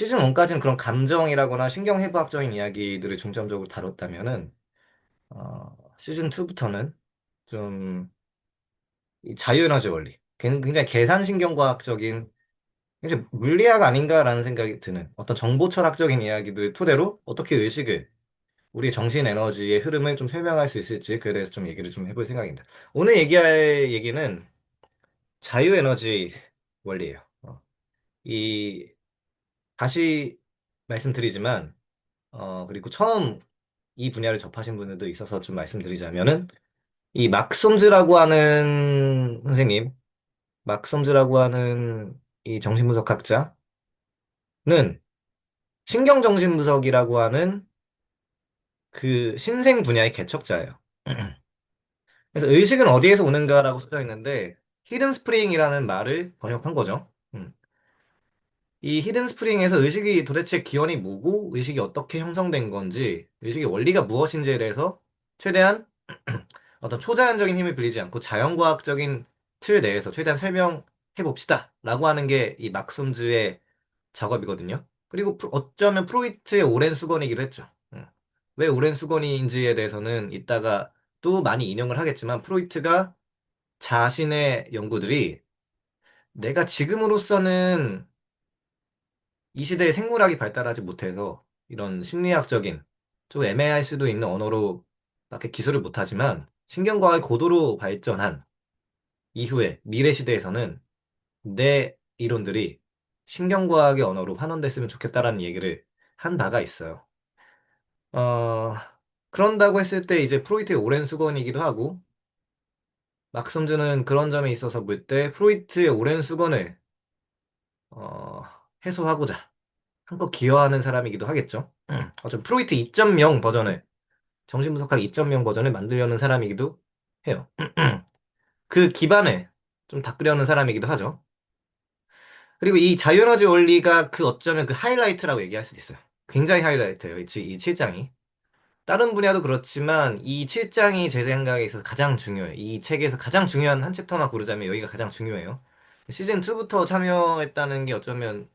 시즌 1까지는 그런 감정이라거나 신경해부학적인 이야기들을 중점적으로 다뤘다면은, 시즌 2부터는 좀 이 자유에너지 원리, 굉장히 계산신경과학적인, 굉장히 물리학 아닌가라는 생각이 드는 어떤 정보철학적인 이야기들을 토대로 어떻게 의식을, 우리 정신 에너지의 흐름을 좀 설명할 수 있을지 그에 대해서 좀 얘기를 좀 해볼 생각입니다. 오늘 얘기할 얘기는 자유에너지 원리예요. 이 다시 말씀드리지만 그리고 처음 이 분야를 접하신 분들도 있어서 좀 말씀드리자면은 이 막솜즈라고 하는 선생님, 막솜즈라고 하는 이 정신분석학자는 신경정신분석이라고 하는 그 신생 분야의 개척자예요. 그래서 의식은 어디에서 오는가라고 써져 있는데 히든 스프링이라는 말을 번역한 거죠. 이 히든 스프링에서 의식이 도대체 기원이 뭐고 의식이 어떻게 형성된 건지 의식의 원리가 무엇인지에 대해서 최대한 어떤 초자연적인 힘을 빌리지 않고 자연과학적인 틀 내에서 최대한 설명해 봅시다 라고 하는 게 이 막숨즈의 작업이거든요. 그리고 어쩌면 프로이트의 오랜 수건이기도 했죠. 왜 오랜 수건인지에 대해서는 이따가 또 많이 인용을 하겠지만 프로이트가 자신의 연구들이 내가 지금으로서는 이 시대에 생물학이 발달하지 못해서 이런 심리학적인 좀 애매할 수도 있는 언어로 밖에 기술을 못하지만 신경과학이 고도로 발전한 이후에 미래 시대에서는 내 이론들이 신경과학의 언어로 환원됐으면 좋겠다라는 얘기를 한 바가 있어요. 어, 그런다고 했을 때 이제 프로이트의 오랜 수건이기도 하고 막섬즈는 그런 점에 있어서 볼 때 프로이트의 오랜 수건을 어, 해소하고자 한껏 기여하는 사람이기도 하겠죠. 어쩜 프로이트 2.0 버전을 정신분석학 2.0 버전을 만들려는 사람이기도 해요. 그 기반을 좀 닦으려는 사람이기도 하죠. 그리고 이 자유에너지 원리가 그 어쩌면 그 하이라이트라고 얘기할 수도 있어요. 굉장히 하이라이트예요. 이 7장이. 다른 분야도 그렇지만 이 7장이 제 생각에 있어서 가장 중요해요. 이 책에서 가장 중요한 한 챕터나 고르자면 여기가 가장 중요해요. 시즌 2부터 참여했다는 게 어쩌면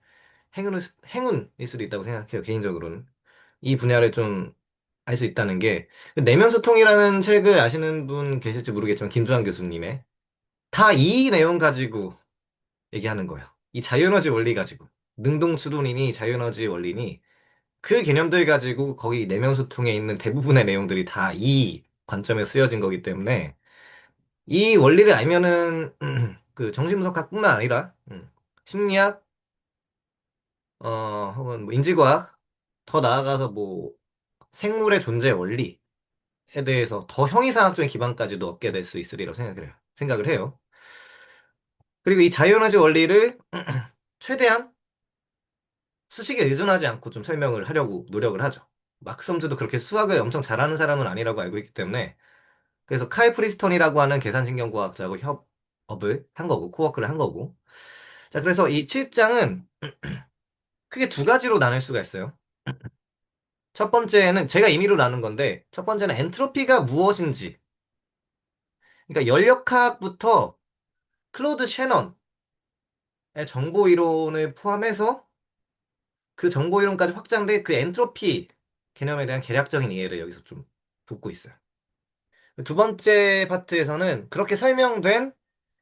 행운일 수도 있다고 생각해요. 개인적으로는. 이 분야를 좀 알 수 있다는 게 내면 소통이라는 책을 아시는 분 계실지 모르겠지만 김두한 교수님의 다 이 내용 가지고 얘기하는 거예요. 이 자유에너지 원리 가지고 능동추론이니 자유에너지 원리니 그 개념들 가지고 거기 내면 소통에 있는 대부분의 내용들이 다 이 관점에 쓰여진 거기 때문에 이 원리를 알면은 그 정신분석학뿐만 아니라 심리학 혹은 뭐 인지과학 더 나아가서 뭐 생물의 존재 원리에 대해서 더 형이상학적인 기반까지도 얻게 될 수 있으리라고 생각을 해요. 그리고 이 자이오나즈 원리를 최대한 수식에 의존하지 않고 좀 설명을 하려고 노력을 하죠. 막스럼즈도 그렇게 수학을 엄청 잘하는 사람은 아니라고 알고 있기 때문에 그래서 카이 프리스턴이라고 하는 계산신경과학자하고 협업을 한 거고 코워크를 한 거고 자 그래서 이 7장은 크게 두 가지로 나눌 수가 있어요. 첫 번째는 제가 임의로 나눈 건데 첫 번째는 엔트로피가 무엇인지 그러니까 연력학부터 클로드 셰넌의 정보 이론을 포함해서 그 정보 이론까지 확장된 그 엔트로피 개념에 대한 개략적인 이해를 여기서 좀 돕고 있어요. 두 번째 파트에서는 그렇게 설명된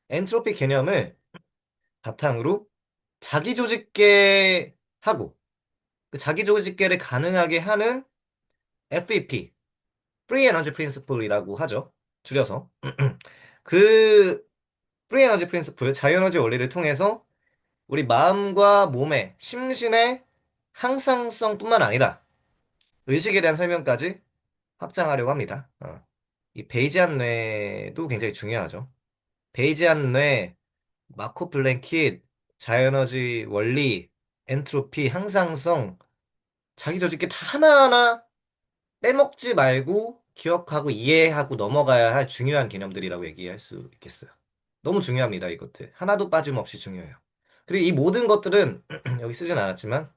엔트로피 개념을 바탕으로 자기조직계하고 그 자기조직계를 가능하게 하는 FEP, Free Energy Principle이라고 하죠. 줄여서. 그 프리 에너지 프린스플, 자유에너지 원리를 통해서 우리 마음과 몸의, 심신의 항상성뿐만 아니라 의식에 대한 설명까지 확장하려고 합니다. 이 베이지안 뇌도 굉장히 중요하죠. 베이지안 뇌, 마코 플랭킷, 자유에너지 원리, 엔트로피, 항상성, 자기조직계 다 하나하나 빼먹지 말고 기억하고 이해하고 넘어가야 할 중요한 개념들이라고 얘기할 수 있겠어요. 너무 중요합니다, 이것들. 하나도 빠짐없이 중요해요. 그리고 이 모든 것들은 여기 쓰진 않았지만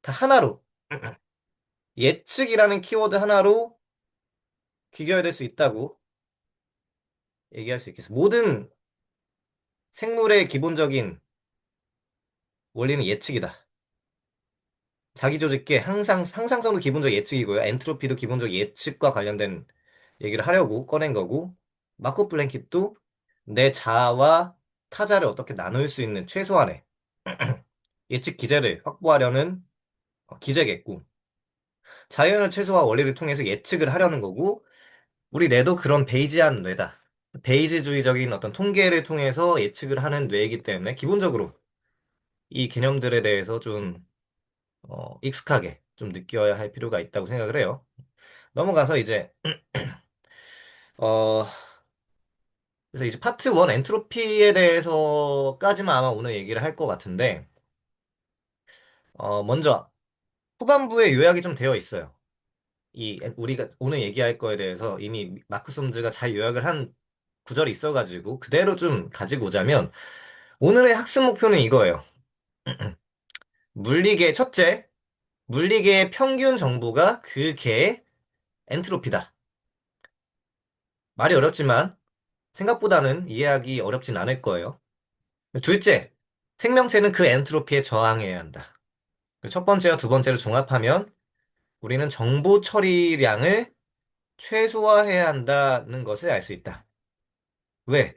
다 하나로 예측이라는 키워드 하나로 귀결될 수 있다고 얘기할 수 있겠어요. 모든 생물의 기본적인 원리는 예측이다. 자기 조직계 항상성도 기본적 예측이고요. 엔트로피도 기본적 예측과 관련된 얘기를 하려고 꺼낸 거고, 마코 플랭kit도 내 자아와 타자를 어떻게 나눌 수 있는 최소한의 예측 기제를 확보하려는 기제겠고, 자연의 최소화 원리를 통해서 예측을 하려는 거고, 우리 뇌도 그런 베이지한 뇌다. 베이지주의적인 어떤 통계를 통해서 예측을 하는 뇌이기 때문에 기본적으로 이 개념들에 대해서 좀 익숙하게 좀 느껴야 할 필요가 있다고 생각을 해요. 넘어가서 이제 어 그래서 이제 파트 1 엔트로피에 대해서까지만 아마 오늘 얘기를 할 것 같은데 먼저 후반부에 요약이 좀 되어 있어요. 이 우리가 오늘 얘기할 거에 대해서 이미 마크 숨즈가 잘 요약을 한 구절이 있어가지고 그대로 좀 가지고 오자면 오늘의 학습 목표는 이거예요. 물리계 첫째, 물리계의 평균 정보가 그 개의 엔트로피다. 말이 어렵지만 생각보다는 이해하기 어렵진 않을 거예요. 둘째, 생명체는 그 엔트로피에 저항해야 한다. 첫 번째와 두 번째를 종합하면 우리는 정보 처리량을 최소화해야 한다는 것을 알 수 있다. 왜?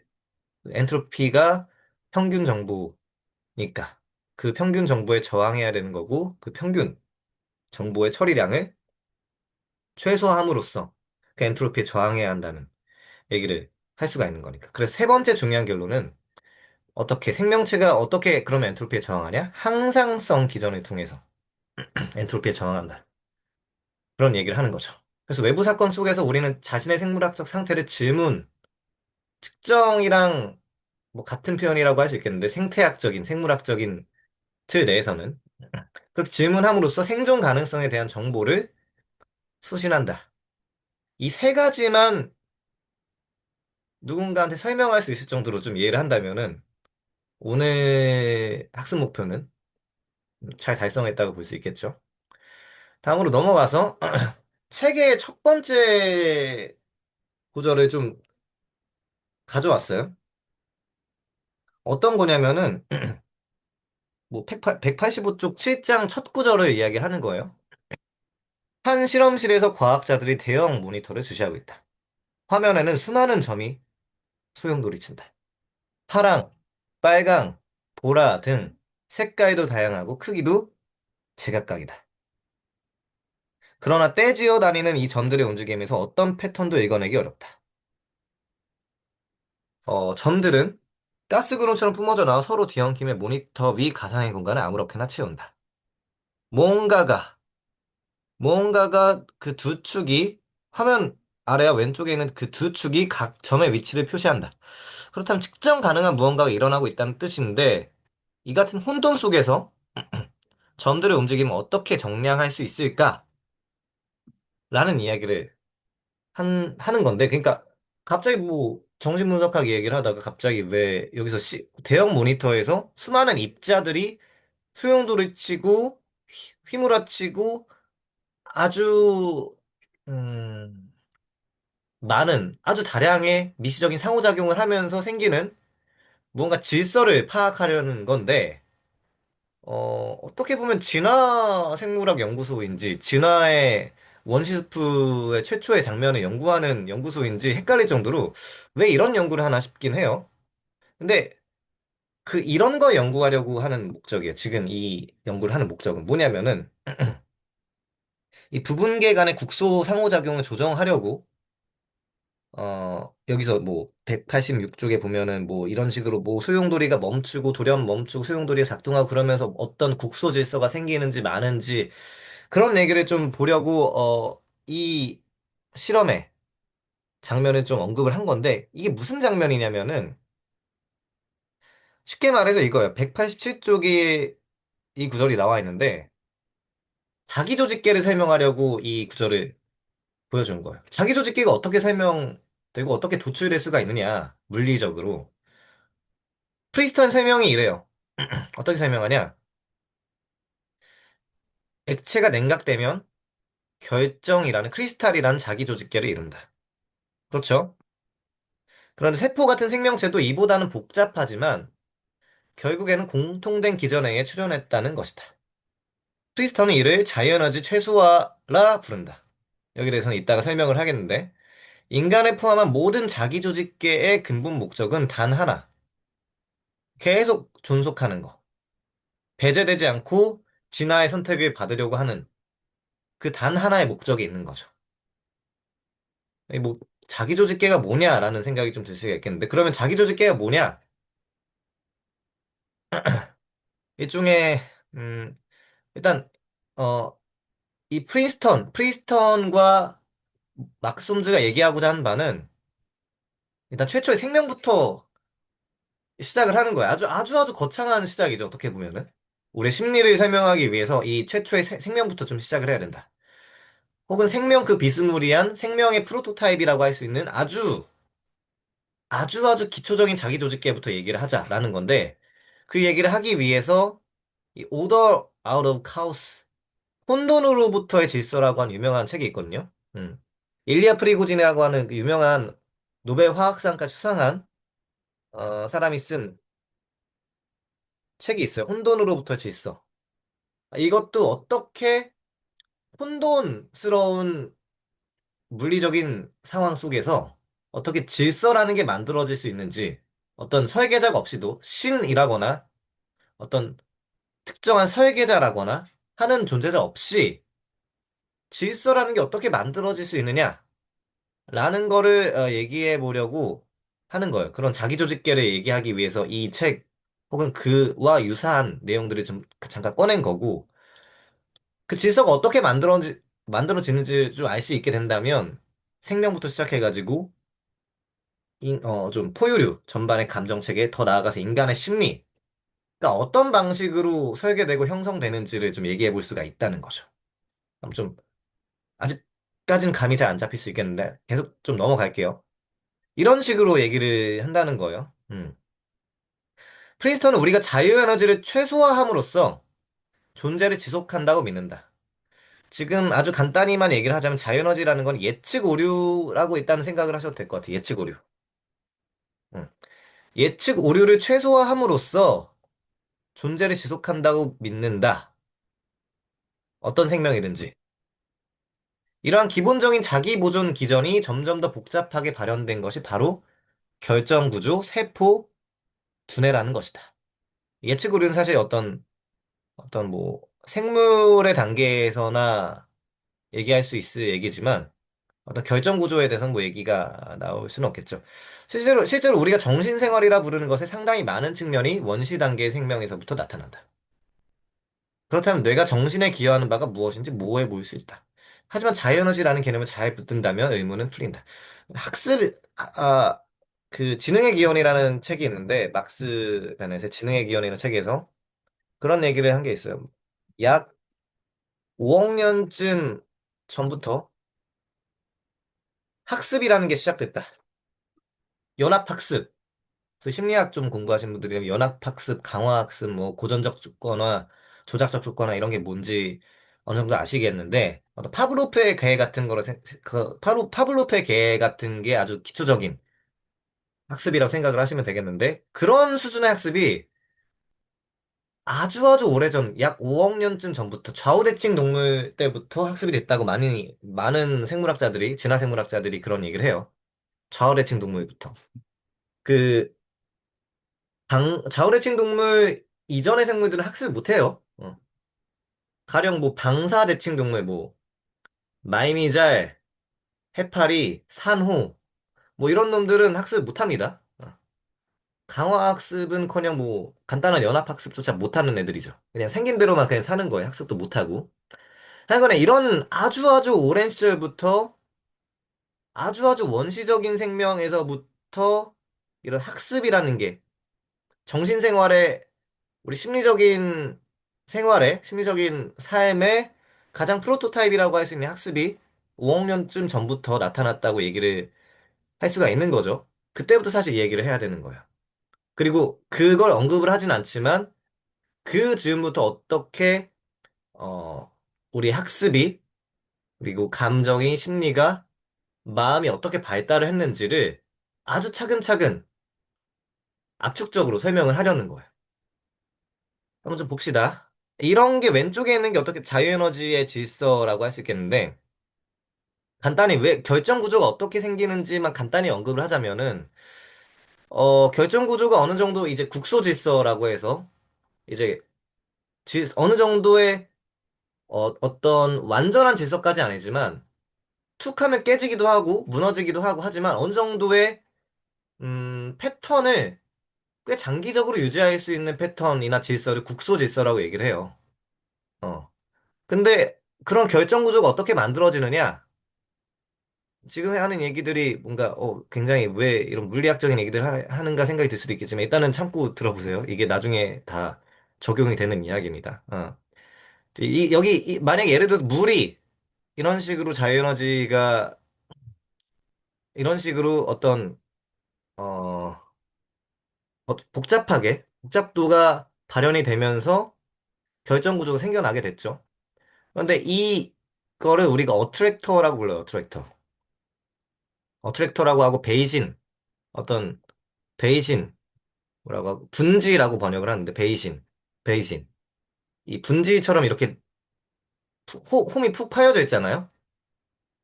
엔트로피가 평균 정보니까. 그 평균 정보에 저항해야 되는 거고, 그 평균 정보의 처리량을 최소화함으로써 그 엔트로피에 저항해야 한다는 얘기를 할 수가 있는 거니까. 그래서 세 번째 중요한 결론은 생명체가 어떻게 그러면 엔트로피에 저항하냐? 항상성 기전을 통해서 엔트로피에 저항한다. 그런 얘기를 하는 거죠. 그래서 외부 사건 속에서 우리는 자신의 생물학적 상태를 측정이랑 뭐 같은 표현이라고 할 수 있겠는데 생태학적인, 생물학적인 틀 내에서는 그렇게 질문함으로써 생존 가능성에 대한 정보를 수신한다. 이 세 가지만 누군가한테 설명할 수 있을 정도로 좀 이해를 한다면은 오늘 학습 목표는 잘 달성했다고 볼 수 있겠죠. 다음으로 넘어가서 책의 첫 번째 구절을 좀 가져왔어요. 어떤 거냐면은 뭐 185쪽 7장 첫 구절을 이야기하는 거예요. 한 실험실에서 과학자들이 대형 모니터를 주시하고 있다. 화면에는 수많은 점이 소용돌이친다. 파랑, 빨강, 보라 등 색깔도 다양하고 크기도 제각각이다. 그러나 떼지어 다니는 이 점들의 움직임에서 어떤 패턴도 읽어내기 어렵다. 점들은 가스그론처럼 뿜어져 나와 서로 뒤엉킴에 모니터 위 가상의 공간을 아무렇게나 채운다. 뭔가가 뭔가가 그 두 축이 화면 아래와 왼쪽에 있는 그 두 축이 각 점의 위치를 표시한다. 그렇다면 측정 가능한 무언가가 일어나고 있다는 뜻인데 이 같은 혼돈 속에서 점들의 움직임을 어떻게 정량할 수 있을까? 라는 이야기를 하는 건데 그러니까 갑자기 뭐 정신분석학 얘기를 하다가 갑자기 왜 여기서 대형 모니터에서 수많은 입자들이 소용돌이 치고 휘몰아치고 아주 음, 많은 아주 다량의 미시적인 상호작용을 하면서 생기는 무언가 질서를 파악하려는 건데, 어떻게 보면 진화 생물학 연구소인지, 진화의 원시스프의 최초의 장면을 연구하는 연구소인지 헷갈릴 정도로 왜 이런 연구를 하나 싶긴 해요. 근데 그 이런 거 연구하려고 하는 목적이에요. 지금 이 연구를 하는 목적은 뭐냐면은, 이 부분계 간의 국소 상호작용을 조정하려고 여기서 뭐 186쪽에 보면은 뭐 이런 식으로 뭐 소용돌이가 멈추고 돌연 멈추고 소용돌이가 작동하고 그러면서 어떤 국소 질서가 생기는지 많은지 그런 얘기를 좀 보려고 이 실험의 장면을 좀 언급을 한 건데 이게 무슨 장면이냐면은 쉽게 말해서 이거예요. 187쪽에 이 구절이 나와 있는데 자기 조직계를 설명하려고 이 구절을 보여준 거예요. 자기 조직계가 어떻게 설명되고 어떻게 도출될 수가 있느냐 물리적으로 프리스턴 설명이 이래요. 어떻게 설명하냐? 액체가 냉각되면 결정이라는 크리스탈이라는 자기 조직계를 이룬다. 그렇죠? 그런데 세포 같은 생명체도 이보다는 복잡하지만 결국에는 공통된 기전행에 출현했다는 것이다. 프리스턴은 이를 자유에너지 최소화라 부른다. 여기에 대해서는 이따가 설명을 하겠는데, 인간을 포함한 모든 자기조직계의 근본 목적은 단 하나. 계속 존속하는 거. 배제되지 않고 진화의 선택을 받으려고 하는 그 단 하나의 목적이 있는 거죠. 이 뭐, 자기조직계가 뭐냐라는 생각이 좀 들 수가 있겠는데, 그러면 자기조직계가 뭐냐? 일종의, 음, 일단, 어, 이 프린스턴과 막스홈즈가 얘기하고자 하는 바는 일단 최초의 생명부터 시작을 하는 거야. 아주 거창한 시작이죠. 어떻게 보면은. 우리 심리를 설명하기 위해서 이 최초의 생명부터 좀 시작을 해야 된다. 혹은 생명 그 비스무리한 생명의 프로토타입이라고 할 수 있는 아주 기초적인 자기조직계부터 얘기를 하자라는 건데 그 얘기를 하기 위해서 이 Order Out of Chaos 혼돈으로부터의 질서라고 하는 유명한 책이 있거든요. 일리아 프리고진이라고 하는 그 유명한 노벨 화학상까지 수상한 사람이 쓴 책이 있어요. 혼돈으로부터 질서. 이것도 어떻게 혼돈스러운 물리적인 상황 속에서 어떻게 질서라는 게 만들어질 수 있는지 어떤 설계자가 없이도 신이라거나 어떤 특정한 설계자라거나 하는 존재자 없이 질서라는 게 어떻게 만들어질 수 있느냐라는 거를 얘기해 보려고 하는 거예요. 그런 자기조직계를 얘기하기 위해서 이 책 혹은 그와 유사한 내용들을 좀 잠깐 꺼낸 거고 그 질서가 어떻게 만들어지는지 좀 알 수 있게 된다면 생명부터 시작해가지고 좀 포유류 전반의 감정체계 더 나아가서 인간의 심리가 어떤 방식으로 설계되고 형성되는지를 좀 얘기해 볼 수가 있다는 거죠. 그럼 좀 아직까지는 감이 잘 안 잡힐 수 있겠는데 계속 좀 넘어갈게요. 이런 식으로 얘기를 한다는 거예요. 프린스턴은 우리가 자유에너지를 최소화함으로써 존재를 지속한다고 믿는다. 지금 아주 간단히만 얘기를 하자면 자유에너지라는 건 예측 오류라고 일단 생각을 하셔도 될 것 같아요. 예측 오류. 음. 예측 오류를 최소화함으로써 존재를 지속한다고 믿는다. 어떤 생명이든지. 이러한 기본적인 자기 보존 기전이 점점 더 복잡하게 발현된 것이 바로 결정 구조, 세포, 두뇌라는 것이다. 예측 오류는 사실 어떤 뭐 생물의 단계에서나 얘기할 수 있을 얘기지만 어떤 결정 구조에 대해서는 뭐 얘기가 나올 수는 없겠죠. 실제로 우리가 정신생활이라 부르는 것의 상당히 많은 측면이 원시 단계의 생명에서부터 나타난다. 그렇다면 뇌가 정신에 기여하는 바가 무엇인지 모호해 보일 수 있다. 하지만 자이에너지라는 개념을 잘 붙든다면 의문은 풀린다. 학습, 그 지능의 기원이라는 책이 있는데 막스 베넷의 지능의 기원이라는 책에서 그런 얘기를 한 게 있어요. 약 5억 년쯤 전부터 학습이라는 게 시작됐다. 연합학습. 그 심리학 좀 공부하신 분들이면 연합학습, 강화학습, 뭐 고전적 조건화, 조작적 조건화 이런 게 뭔지 어느 정도 아시겠는데 어떤 파브로프의 개 같은 파브로프의 개 같은 게 아주 기초적인 학습이라고 생각을 하시면 되겠는데 그런 수준의 학습이 아주 오래전 약 5억 년쯤 전부터 좌우대칭 동물 때부터 학습이 됐다고 많은 생물학자들이 진화생물학자들이 그런 얘기를 해요. 좌우대칭 동물부터. 그 좌우대칭 동물 이전의 생물들은 학습을 못해요. 가령 뭐 방사대칭 동물, 뭐 말미잘, 해파리, 산호, 뭐 이런 놈들은 학습을 못합니다. 강화학습은커녕 뭐 간단한 연합학습조차 못하는 애들이죠. 그냥 생긴 대로만 그냥 사는 거예요. 학습도 못하고. 하여간에 이런 아주 오랜 시절부터 아주 원시적인 생명에서부터 이런 학습이라는 게 정신생활에 우리 심리적인 삶의 가장 프로토타입이라고 할 수 있는 학습이 5억 년쯤 전부터 나타났다고 얘기를 할 수가 있는 거죠. 그때부터 사실 이 얘기를 해야 되는 거예요. 그리고 그걸 언급을 하진 않지만 그 즈음부터 어떻게 어 우리 학습이 그리고 감정이 심리가 마음이 어떻게 발달을 했는지를 아주 차근차근 압축적으로 설명을 하려는 거예요. 한번 좀 봅시다. 이런 게 왼쪽에 있는 게 어떻게 자유에너지의 질서라고 할 수 있겠는데, 간단히 왜 결정 구조가 어떻게 생기는지만 간단히 언급을 하자면은, 결정 구조가 어느 정도 이제 국소 질서라고 해서, 이제 어느 정도의 어떤 완전한 질서까지 아니지만, 툭 하면 깨지기도 하고, 무너지기도 하고 하지만, 어느 정도의, 패턴을 꽤 장기적으로 유지할 수 있는 패턴이나 질서를 국소 질서라고 얘기를 해요. 어. 근데 그런 결정 구조가 어떻게 만들어지느냐? 지금 하는 얘기들이 뭔가 굉장히 왜 이런 물리학적인 얘기들 하는가 생각이 들 수도 있겠지만 일단은 참고 들어보세요. 이게 나중에 다 적용이 되는 이야기입니다. 여기 만약에 예를 들어서 물이 이런 식으로 자유에너지가 이런 식으로 어떤 어, 복잡도가 발현이 되면서 결정 구조가 생겨나게 됐죠. 그런데 이거를 우리가 어트랙터라고 불러요. 어트랙터라고 하고 어떤 베이신 뭐라고 하고 분지라고 번역을 하는데 베이신 이 분지처럼 이렇게 홈이 푹 파여져 있잖아요.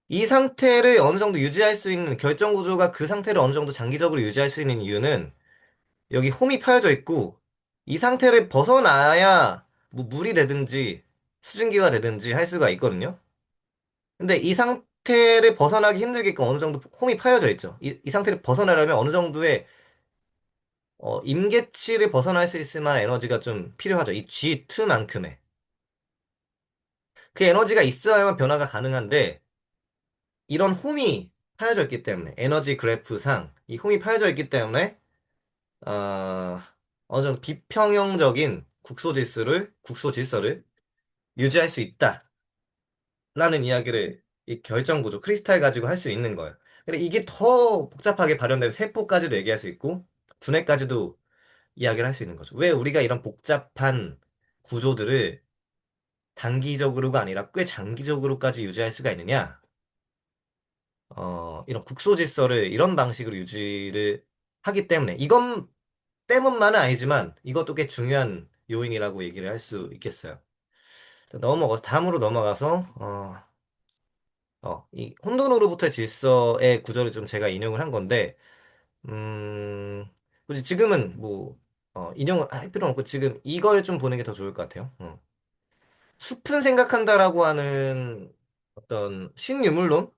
이 상태를 어느 정도 유지할 수 있는 결정 구조가 그 상태를 어느 정도 장기적으로 유지할 수 있는 이유는 여기 홈이 파여져 있고 이 상태를 벗어나야 뭐 물이 되든지 수증기가 되든지 할 수가 있거든요. 근데 이 상태를 벗어나기 힘들게끔 어느 정도 홈이 파여져 있죠. 이 상태를 벗어나려면 어느 정도의 임계치를 벗어날 수 있을 만한 에너지가 좀 필요하죠. 이 G2만큼의. 그 에너지가 있어야만 변화가 가능한데, 이런 홈이 파여져 있기 때문에, 에너지 그래프상, 이 홈이 파여져 있기 때문에, 어, 어느 정도 비평형적인 국소 질서를 유지할 수 있다라는 이야기를 이 결정 구조, 크리스탈 가지고 할 수 있는 거예요. 근데 이게 더 복잡하게 발현되면 세포까지도 얘기할 수 있고, 두뇌까지도 이야기를 할 수 있는 거죠. 왜 우리가 이런 복잡한 구조들을 단기적으로가 아니라 꽤 장기적으로까지 유지할 수가 있느냐? 이런 국소 질서를 이런 방식으로 유지를 하기 때문에 이것 때문만은 아니지만 이것도 꽤 중요한 요인이라고 얘기를 할 수 있겠어요. 다음으로 넘어가서 이 혼돈으로부터의 질서의 구조를 좀 제가 인용을 한 건데 굳이 지금은 뭐 인용을 할 필요는 없고 지금 이걸 좀 보는 게 더 좋을 것 같아요. 숲은 생각한다라고 하는 어떤 신유물론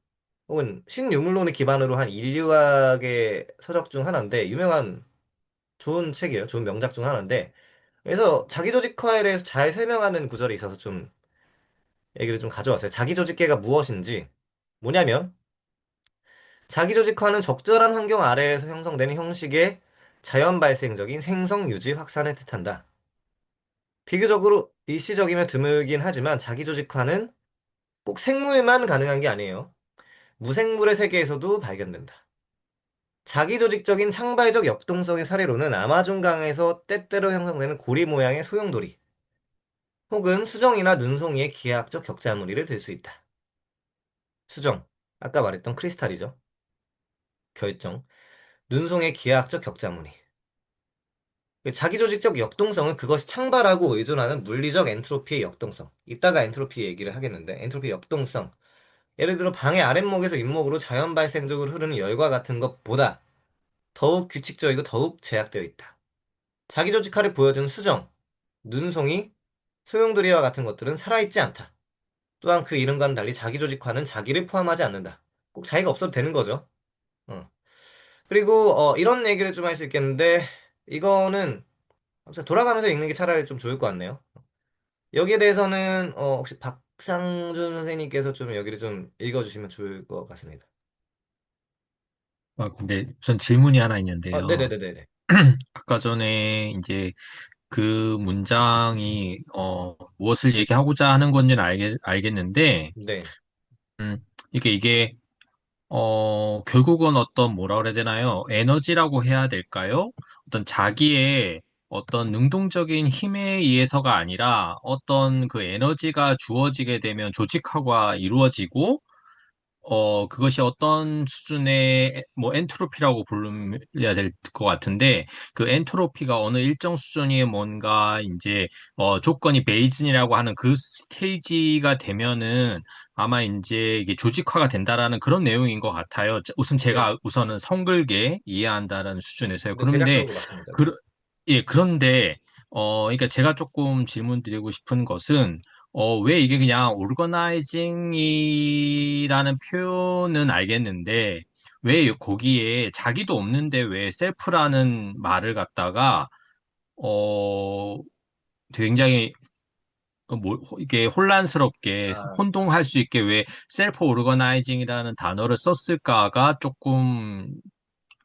혹은 신유물론을 기반으로 한 인류학의 서적 중 하나인데 유명한 좋은 책이에요. 좋은 명작 중 하나인데 그래서 자기조직화에 대해서 잘 설명하는 구절이 있어서 좀 얘기를 좀 가져왔어요. 자기조직계가 무엇인지 뭐냐면 자기조직화는 적절한 환경 아래에서 형성되는 형식의 자연 발생적인 생성 유지 확산을 뜻한다. 비교적으로 일시적이며 드물긴 하지만 자기조직화는 꼭 생물만 가능한 게 아니에요. 무생물의 세계에서도 발견된다. 자기조직적인 창발적 역동성의 사례로는 아마존강에서 때때로 형성되는 고리 모양의 소용돌이, 혹은 수정이나 눈송이의 기하학적 격자무리를 들 수 있다. 수정, 아까 말했던 크리스탈이죠. 결정, 눈송이의 기하학적 격자무리. 자기조직적 역동성은 그것이 창발하고 의존하는 물리적 엔트로피의 역동성. 이따가 엔트로피 얘기를 하겠는데, 엔트로피 역동성. 예를 들어 방의 아랫목에서 윗목으로 자연 발생적으로 흐르는 열과 같은 것보다 더욱 규칙적이고 더욱 제약되어 있다. 자기조직화를 보여주는 수정, 눈송이, 소용돌이와 같은 것들은 살아있지 않다. 또한 그 이름과는 달리 자기조직화는 자기를 포함하지 않는다. 꼭 자기가 없어도 되는 거죠. 어. 그리고 이런 얘기를 좀 할 수 있겠는데 이거는 돌아가면서 읽는 게 차라리 좀 좋을 것 같네요. 여기에 대해서는 혹시 박상준 선생님께서 좀 여기를 좀 읽어주시면 좋을 것 같습니다. 근데 우선 질문이 하나 있는데요. 네네네네네. 아까 전에 이제 그 문장이 무엇을 얘기하고자 하는 건지는 알겠는데, 네. 음, 이게 결국은 어떤 뭐라 그래야 되나요? 에너지라고 해야 될까요? 어떤 자기의 어떤 능동적인 힘에 의해서가 아니라 어떤 그 에너지가 주어지게 되면 조직화가 이루어지고 그것이 어떤 수준의, 뭐, 엔트로피라고 불러야 될 것 같은데, 그 엔트로피가 어느 일정 수준이 뭔가, 이제, 조건이 베이즌이라고 하는 그 스테이지가 되면은, 아마 이제 이게 조직화가 된다라는 그런 내용인 것 같아요. 우선 네. 제가 우선은 성글게 이해한다라는 수준에서요. 네, 그런데, 대략적으로 맞습니다. 네. 그, 예, 그런데, 그러니까 제가 조금 질문 드리고 싶은 것은, 왜 이게 그냥 오르거나이징이라는 표현은 알겠는데, 왜 거기에 자기도 없는데 왜 셀프라는 말을 갖다가, 어, 굉장히, 이게 혼란스럽게 아, 혼동할 수 있게 왜 셀프 오르거나이징이라는 단어를 썼을까가 조금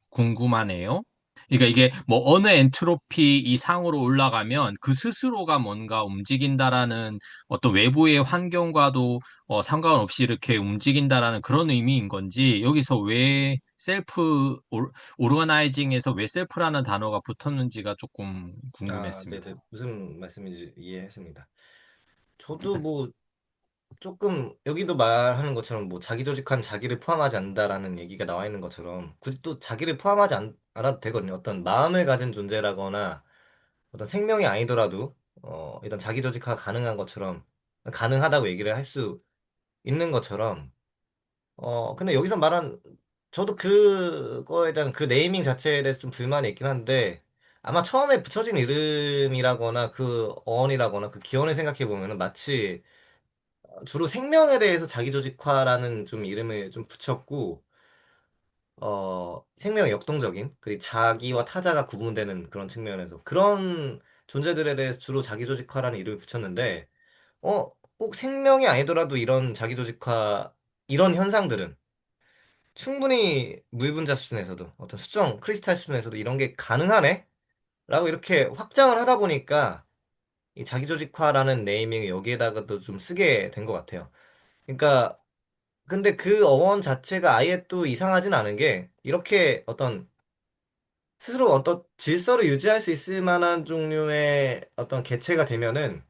궁금하네요. 그러니까 이게 뭐 어느 엔트로피 이상으로 올라가면 그 스스로가 뭔가 움직인다라는 어떤 외부의 환경과도 상관없이 이렇게 움직인다라는 그런 의미인 건지 여기서 왜 오르가나이징에서 왜 셀프라는 단어가 붙었는지가 조금 네네. 궁금했습니다. 무슨 말씀인지 이해했습니다. 저도 뭐 조금 여기도 말하는 것처럼 뭐 자기조직한 자기를 포함하지 않는다라는 얘기가 나와 있는 것처럼 굳이 또 자기를 포함하지 않아도 되거든요. 어떤 마음을 가진 존재라거나 어떤 생명이 아니더라도 일단 자기조직화가 가능한 것처럼 가능하다고 얘기를 할 수 있는 것처럼 근데 여기서 말한 저도 그거에 대한 그 네이밍 자체에 대해서 좀 불만이 있긴 한데 아마 처음에 붙여진 이름이라거나 그 어원이라거나 그 기원을 생각해 보면은 마치 주로 생명에 대해서 자기조직화라는 좀 이름을 좀 붙였고, 생명의 역동적인, 그리고 자기와 타자가 구분되는 그런 측면에서 그런 존재들에 대해서 주로 자기조직화라는 이름을 붙였는데, 꼭 생명이 아니더라도 이런 자기조직화, 이런 현상들은 충분히 물분자 수준에서도, 어떤 수정, 크리스탈 수준에서도 이런 게 가능하네? 라고 이렇게 확장을 하다 보니까 이 자기조직화라는 네이밍을 여기에다가도 좀 쓰게 된 것 같아요. 그러니까 근데 그 어원 자체가 아예 또 이상하진 않은 게 이렇게 어떤 스스로 어떤 질서를 유지할 수 있을 만한 종류의 어떤 개체가 되면은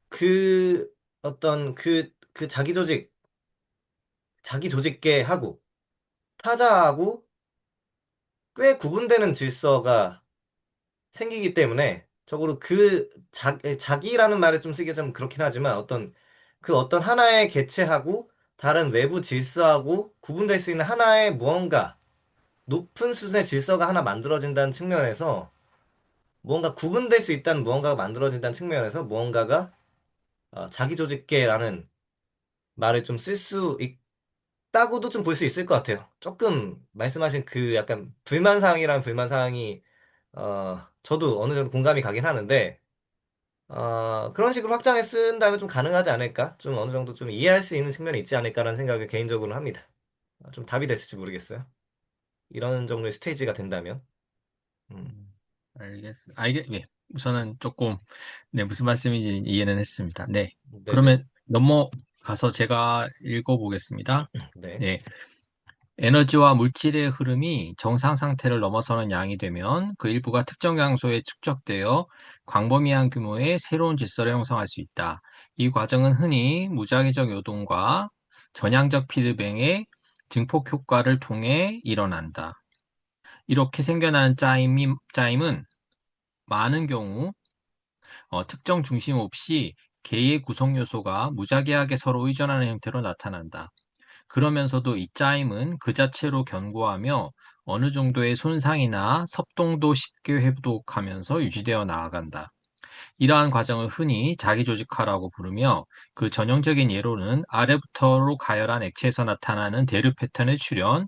그 어떤 그 자기 조직계하고 타자하고 꽤 구분되는 질서가 생기기 때문에 적어도 자기라는 말을 좀 쓰기 좀 그렇긴 하지만 어떤 하나의 개체하고 다른 외부 질서하고 구분될 수 있는 하나의 무언가 높은 수준의 질서가 하나 만들어진다는 측면에서 무언가 구분될 수 있다는 무언가가 만들어진다는 측면에서 무언가가 자기조직계라는 말을 좀 쓸 수 있다고도 좀 볼 수 있을 것 같아요. 조금 말씀하신 그 약간 불만사항이란 불만사항이 저도 어느 정도 공감이 가긴 하는데 그런 식으로 확장해 쓴다면 좀 가능하지 않을까? 좀 어느 정도 좀 이해할 수 있는 측면이 있지 않을까라는 생각을 개인적으로 합니다. 좀 답이 됐을지 모르겠어요. 이런 정도의 스테이지가 된다면. 음. 예. 우선은 조금, 네, 무슨 말씀인지 이해는 했습니다. 네. 네네. 그러면 넘어가서 제가 읽어보겠습니다. 네. 네. 에너지와 물질의 흐름이 정상 상태를 넘어서는 양이 되면 그 일부가 특정 장소에 축적되어 광범위한 규모의 새로운 질서를 형성할 수 있다. 이 과정은 흔히 무작위적 요동과 전향적 피드백의 증폭 효과를 통해 일어난다. 이렇게 생겨나는 짜임은 많은 경우 특정 중심 없이 개의 구성 요소가 무작위하게 서로 의존하는 형태로 나타난다. 그러면서도 이 짜임은 그 자체로 견고하며 어느 정도의 손상이나 섭동도 쉽게 회복하면서 유지되어 나아간다. 이러한 과정을 흔히 자기조직화라고 부르며 그 전형적인 예로는 아래부터로 가열한 액체에서 나타나는 대류 패턴의 출현,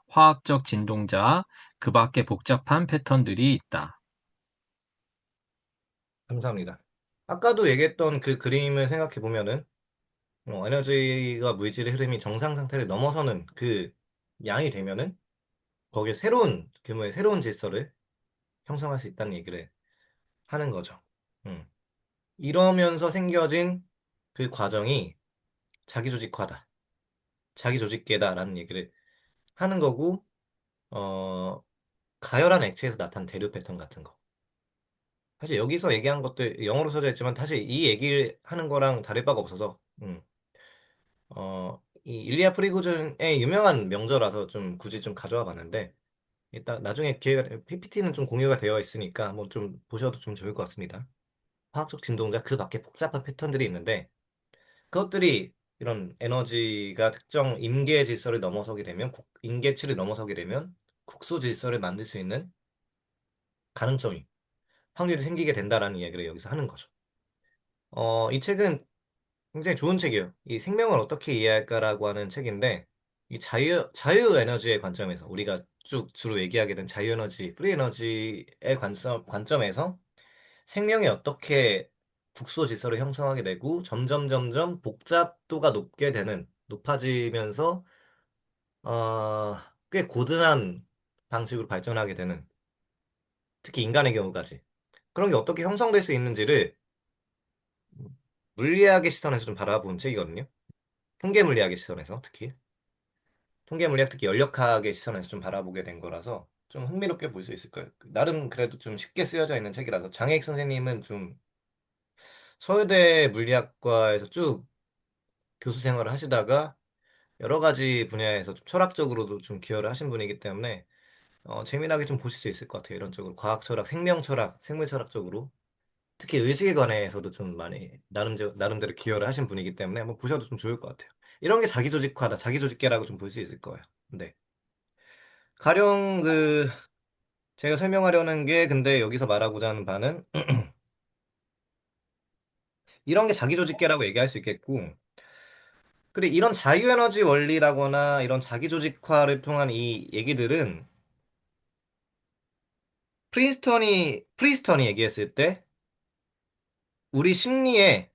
화학적 진동자, 그 밖에 복잡한 패턴들이 있다. 감사합니다. 아까도 얘기했던 그 그림을 생각해 보면은 에너지가 물질의 흐름이 정상 상태를 넘어서는 그 양이 되면은 거기에 새로운 규모의 새로운 질서를 형성할 수 있다는 얘기를 하는 거죠. 음. 이러면서 생겨진 그 과정이 자기조직화다, 자기조직계다라는 얘기를 하는 거고, 어, 가열한 액체에서 나타난 대류 패턴 같은 거. 사실 여기서 얘기한 것들 영어로 써져 있지만 사실 이 얘기를 하는 거랑 다를 바가 없어서, 이 일리아 프리고전의 유명한 명저라서 좀 굳이 좀 가져와 봤는데, 일단 나중에 기회가, PPT는 좀 공유가 되어 있으니까 한번 좀 보셔도 좀 좋을 것 같습니다. 화학적 진동자 그 밖에 복잡한 패턴들이 있는데, 그것들이 이런 에너지가 특정 임계 질서를 넘어서게 되면, 임계치를 넘어서게 되면 국소 질서를 만들 수 있는 가능성이, 확률이 생기게 된다라는 이야기를 여기서 하는 거죠. 이 책은 굉장히 좋은 책이에요. 이 생명을 어떻게 이해할까라고 하는 책인데, 이 자유 에너지의 관점에서, 우리가 쭉 주로 얘기하게 된 자유 에너지, 프리 에너지의 관점에서 생명이 어떻게 국소 질서를 형성하게 되고, 점점 복잡도가 높아지면서, 꽤 고든한 방식으로 발전하게 되는, 특히 인간의 경우까지. 그런 게 어떻게 형성될 수 있는지를 물리학의 시선에서 좀 바라본 책이거든요. 통계 물리학의 시선에서 특히. 통계 물리학 특히 연력학의 시선에서 좀 바라보게 된 거라서 좀 흥미롭게 볼 수 있을 거예요. 나름 그래도 좀 쉽게 쓰여져 있는 책이라서 장혜익 선생님은 좀 서울대 물리학과에서 쭉 교수 생활을 하시다가 여러 가지 분야에서 좀 철학적으로도 좀 기여를 하신 분이기 때문에 재미나게 좀 보실 수 있을 것 같아요. 이런 쪽으로 과학 철학, 생명 철학, 생물 철학 쪽으로 특히 의식에 관해서도 좀 많이 나름대로 기여를 하신 분이기 때문에 한번 보셔도 좀 좋을 것 같아요. 이런 게 자기조직화다, 자기조직계라고 좀 볼 수 있을 거예요. 네. 가령 제가 설명하려는 게 근데 여기서 말하고자 하는 바는 이런 게 자기조직계라고 얘기할 수 있겠고, 그리고 이런 자유에너지 원리라거나 이런 자기조직화를 통한 이 얘기들은 프린스턴이 얘기했을 때 우리 심리에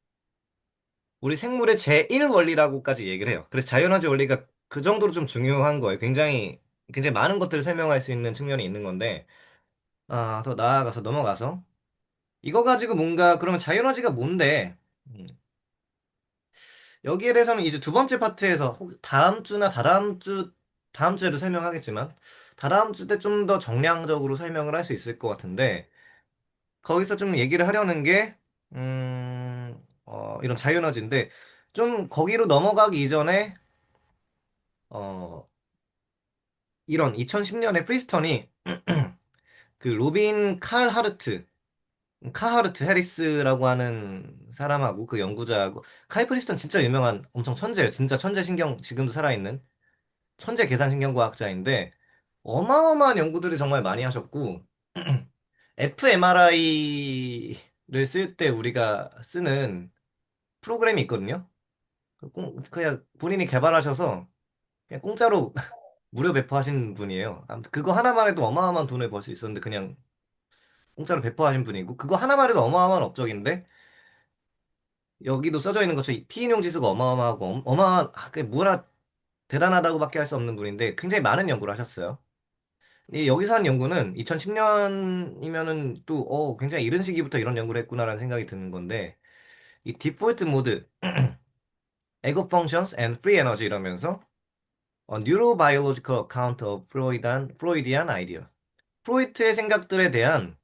우리 생물의 제1 원리라고까지 얘기를 해요. 그래서 자유에너지 원리가 그 정도로 좀 중요한 거예요. 굉장히 많은 것들을 설명할 수 있는 측면이 있는 건데, 더 나아가서 넘어가서 이거 가지고 뭔가 그러면 자유에너지가 뭔데? 음, 여기에 대해서는 이제 두 번째 파트에서 다음 주나 다음 주에도 설명하겠지만 다다음 주 때 좀 더 정량적으로 설명을 할 수 있을 것 같은데 거기서 좀 얘기를 하려는 게 이런 자유에너지인데 좀 거기로 넘어가기 이전에 어, 이런 2010년에 프리스턴이 그 로빈 카하르트 해리스라고 하는 사람하고 그 연구자하고 카이 프리스턴 진짜 유명한 엄청 천재예요. 진짜 천재 신경 지금도 살아있는 천재 계산신경과학자인데 어마어마한 연구들을 정말 많이 하셨고 fMRI를 쓸 때 우리가 쓰는 프로그램이 있거든요. 그냥 본인이 개발하셔서 그냥 공짜로 무료 배포하신 분이에요. 아무튼 그거 하나만 해도 어마어마한 돈을 벌 수 있었는데 그냥 공짜로 배포하신 분이고 그거 하나만 해도 어마어마한 업적인데 여기도 써져 있는 것처럼 피인용 지수가 어마어마하고 그게 뭐라 대단하다고밖에 할 수 없는 분인데 굉장히 많은 연구를 하셨어요. 이 여기서 한 연구는 2010년이면은 또 굉장히 이른 시기부터 이런 연구를 했구나라는 생각이 드는 건데 이 디폴트 모드, ego functions and free energy 이러면서 neurobiological account of 프로이디안 idea. 프로이트의 생각들에 대한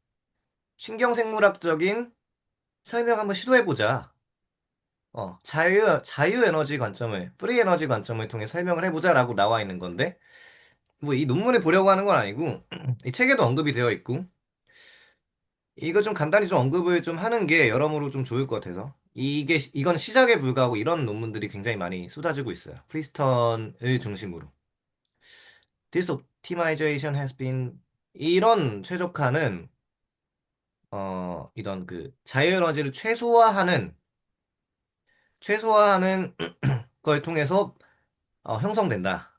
신경생물학적인 설명 한번 시도해보자. 자유 에너지 관점을, 프리 에너지 관점을 통해 설명을 해보자라고 나와 있는 건데, 뭐 이 논문을 보려고 하는 건 아니고, 이 책에도 언급이 되어 있고, 이거 좀 간단히 좀 언급을 좀 하는 게 여러모로 좀 좋을 것 같아서. 이건 시작에 불과하고 이런 논문들이 굉장히 많이 쏟아지고 있어요. 프리스턴을 중심으로. This optimization has been, 이런 최적화는, 이런 그 자유에너지를 최소화하는 걸 통해서 형성된다.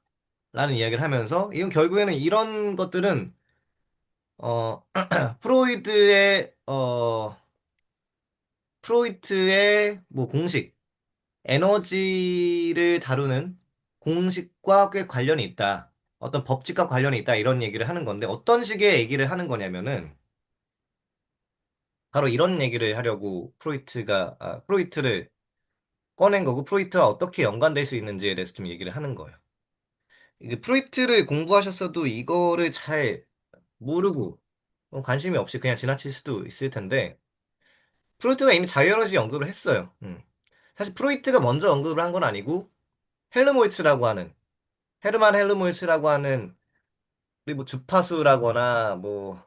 라는 이야기를 하면서, 이건 결국에는 이런 것들은, 어, 프로이드의, 프로이트의 뭐 공식, 에너지를 다루는 공식과 꽤 관련이 있다. 어떤 법칙과 관련이 있다. 이런 얘기를 하는 건데, 어떤 식의 얘기를 하는 거냐면은, 바로 이런 얘기를 하려고 프로이트를 꺼낸 거고, 프로이트와 어떻게 연관될 수 있는지에 대해서 좀 얘기를 하는 거예요. 이게 프로이트를 공부하셨어도 이거를 잘 모르고, 관심이 없이 그냥 지나칠 수도 있을 텐데, 프로이트가 이미 자유에너지 언급을 했어요. 사실 프로이트가 먼저 언급을 한 건 아니고, 헬르모이츠라고 하는 헤르만 헬르모이츠라고 하는 그리고 주파수라거나 뭐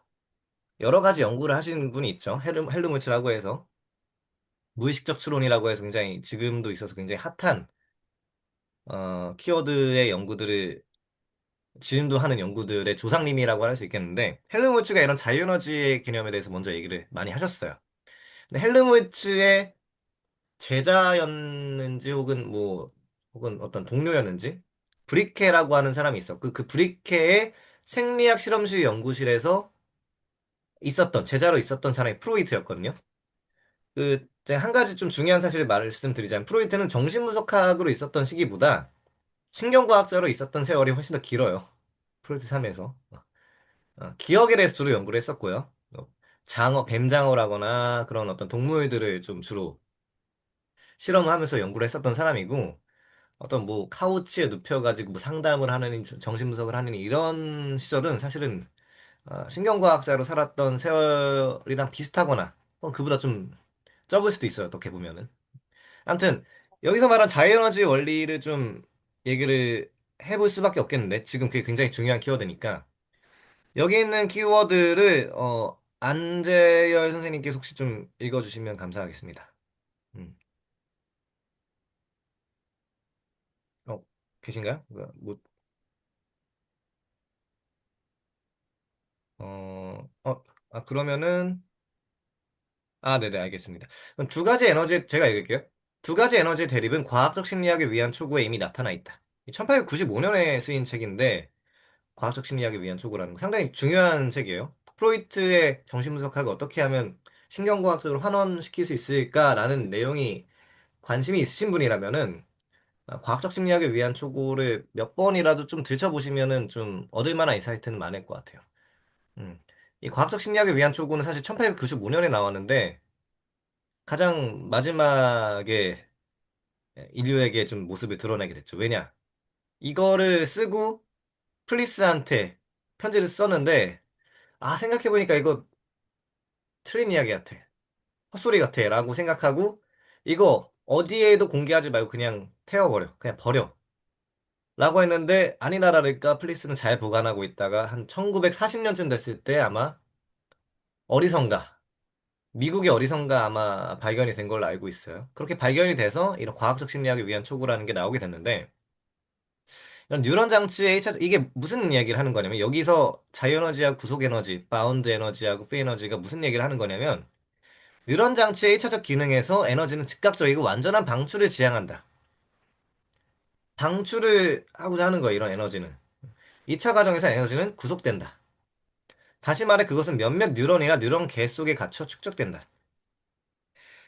여러 가지 연구를 하신 분이 있죠. 헬르모이츠라고 해서 무의식적 추론이라고 해서 굉장히 지금도 있어서 굉장히 핫한 키워드의 연구들을 지금도 하는 연구들의 조상님이라고 할 수 있겠는데 헬르모이츠가 이런 자유에너지의 개념에 대해서 먼저 얘기를 많이 하셨어요. 근데 헬르모이츠의 제자였는지 혹은 어떤 동료였는지 브리케라고 하는 사람이 있어. 그 브리케의 생리학 실험실 연구실에서 있었던 제자로 있었던 사람이 프로이트였거든요. 이제 한 가지 좀 중요한 사실을 말씀드리자면 프로이트는 정신분석학으로 있었던 시기보다 신경과학자로 있었던 세월이 훨씬 더 길어요. 프로이트 삶에서. 기억에 대해서 주로 연구를 했었고요. 뱀장어라거나 그런 어떤 동물들을 좀 주로 실험을 하면서 연구를 했었던 사람이고, 어떤 뭐 카우치에 눕혀가지고 뭐 상담을 하느니 정신분석을 하느니 이런 시절은 사실은 신경과학자로 살았던 세월이랑 비슷하거나 그보다 좀 적을 수도 있어요. 어떻게 보면은. 아무튼 여기서 말한 자이에너지 원리를 좀 얘기를 해볼 수밖에 없겠는데 지금 그게 굉장히 중요한 키워드니까 여기 있는 키워드를 안재열 선생님께서 혹시 좀 읽어주시면 감사하겠습니다. 음. 어, 계신가요? 그러면은 네네, 알겠습니다. 그럼 두 가지 에너지, 제가 읽을게요. 두 가지 에너지의 대립은 과학적 심리학을 위한 초구에 이미 나타나 있다. 1895년에 쓰인 책인데, 과학적 심리학을 위한 초구라는 거 상당히 중요한 책이에요. 프로이트의 정신분석학을 어떻게 하면 신경과학적으로 환원시킬 수 있을까라는 내용이 관심이 있으신 분이라면은, 과학적 심리학을 위한 초구를 몇 번이라도 좀 들춰보시면은 좀 얻을 만한 인사이트는 많을 것 같아요. 음. 이 과학적 심리학을 위한 초구는 사실 1895년에 나왔는데, 가장 마지막에 인류에게 좀 모습을 드러내게 됐죠. 왜냐? 이거를 쓰고 플리스한테 편지를 썼는데, 생각해보니까 이거 틀린 이야기 같아. 헛소리 같아. 라고 생각하고, 이거 어디에도 공개하지 말고 그냥 태워버려. 그냥 버려. 라고 했는데, 아니나 다를까 플리스는 잘 보관하고 있다가 한 1940년쯤 됐을 때 아마 어리선가, 미국의 어리선가 아마 발견이 된 걸로 알고 있어요. 그렇게 발견이 돼서 이런 과학적 심리학을 위한 초구라는 게 나오게 됐는데, 이런 뉴런 장치의 이게 무슨 얘기를 하는 거냐면, 여기서 자유에너지하고 구속에너지, 바운드 에너지하고 프리 에너지가 무슨 얘기를 하는 거냐면, 뉴런 장치의 1차적 기능에서 에너지는 즉각적이고 완전한 방출을 지향한다. 방출을 하고자 하는 거예요, 이런 에너지는. 2차 과정에서 에너지는 구속된다. 다시 말해 그것은 몇몇 뉴런이나 뉴런 계 속에 갇혀 축적된다.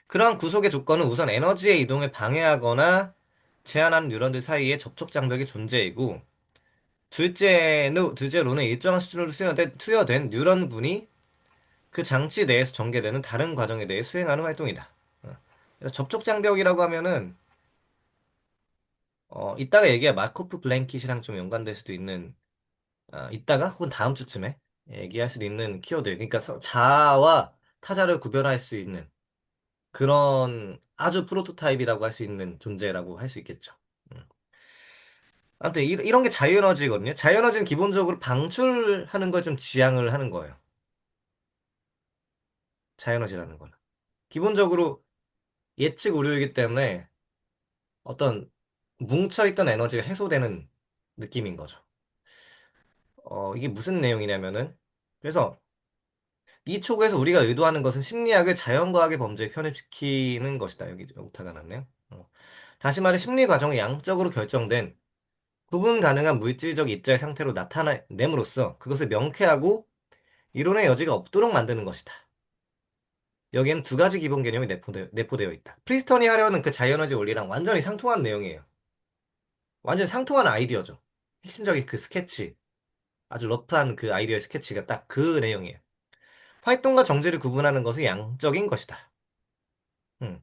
그러한 구속의 조건은 우선 에너지의 이동을 방해하거나 제한하는 뉴런들 사이에 접촉 장벽이 존재이고, 둘째로는 일정한 수준으로 투여된 뉴런군이 그 장치 내에서 전개되는 다른 과정에 대해 수행하는 활동이다. 그래서 접촉 장벽이라고 하면은 이따가 얘기할 마코프 블랭킷이랑 좀 연관될 수도 있는 이따가 혹은 다음 주쯤에 얘기할 수도 있는 키워드. 그러니까 자아와 타자를 구별할 수 있는 그런 아주 프로토타입이라고 할 수 있는 존재라고 할 수 있겠죠. 음. 아무튼 이런 게 자유에너지거든요. 자유에너지는 기본적으로 방출하는 걸 좀 지향을 하는 거예요. 자유에너지라는 건. 기본적으로 예측 오류이기 때문에 어떤 뭉쳐있던 에너지가 해소되는 느낌인 거죠. 이게 무슨 내용이냐면은, 그래서 이 촉에서 우리가 의도하는 것은 심리학을 자연과학의 범주에 편입시키는 것이다. 여기 오타가 났네요. 다시 말해 심리 과정이 양적으로 결정된 구분 가능한 물질적 입자의 상태로 나타냄으로써 그것을 명쾌하고 이론의 여지가 없도록 만드는 것이다. 여기에는 두 가지 기본 개념이 내포되어 있다. 프리스턴이 하려는 그 자이에너지 원리랑 완전히 상통하는 내용이에요. 완전히 상통하는 아이디어죠. 핵심적인 그 스케치, 아주 러프한 그 아이디어의 스케치가 딱 그 내용이에요. 활동과 정지를 구분하는 것은 양적인 것이다. 음,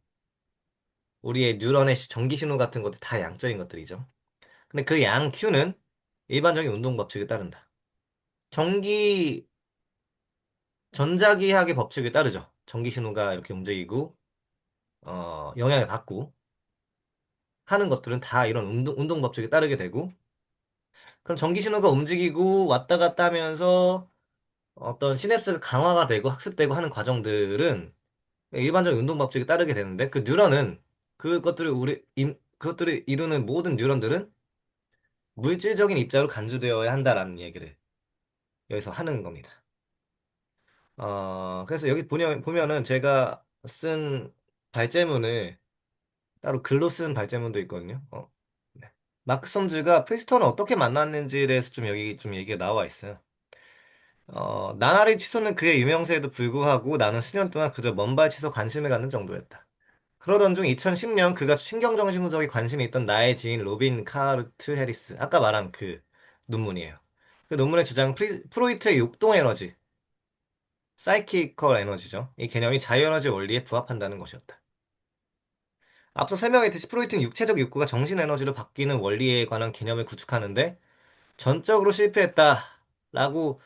우리의 뉴런의 전기 신호 같은 것도 다 양적인 것들이죠. 근데 그 양 Q는 일반적인 운동 법칙에 따른다. 전기 전자기학의 법칙에 따르죠. 전기 신호가 이렇게 움직이고 영향을 받고 하는 것들은 다 이런 운동 법칙에 따르게 되고, 그럼 전기 신호가 움직이고 왔다 갔다 하면서 어떤 시냅스가 강화가 되고 학습되고 하는 과정들은 일반적인 운동 법칙에 따르게 되는데, 그 뉴런은 그것들을 이루는 모든 뉴런들은 물질적인 입자로 간주되어야 한다라는 얘기를 여기서 하는 겁니다. 그래서 여기 보면은 제가 쓴 발제문을 따로 글로 쓴 발제문도 있거든요. 네. 마크 섬즈가 프리스톤을 어떻게 만났는지에 대해서 좀 여기 좀 얘기가 나와 있어요. 나나리 치소는 그의 유명세에도 불구하고 나는 수년 동안 그저 먼발 치서 관심을 갖는 정도였다. 그러던 중 2010년 그가 신경정신 분석에 관심이 있던 나의 지인 로빈 카르트 해리스, 아까 말한 그 논문이에요. 그 논문의 주장은 프로이트의 욕동 에너지, 사이키컬 에너지죠. 이 개념이 자유에너지 원리에 부합한다는 것이었다. 앞서 설명했듯이 프로이트는 육체적 욕구가 정신 에너지로 바뀌는 원리에 관한 개념을 구축하는데 전적으로 실패했다라고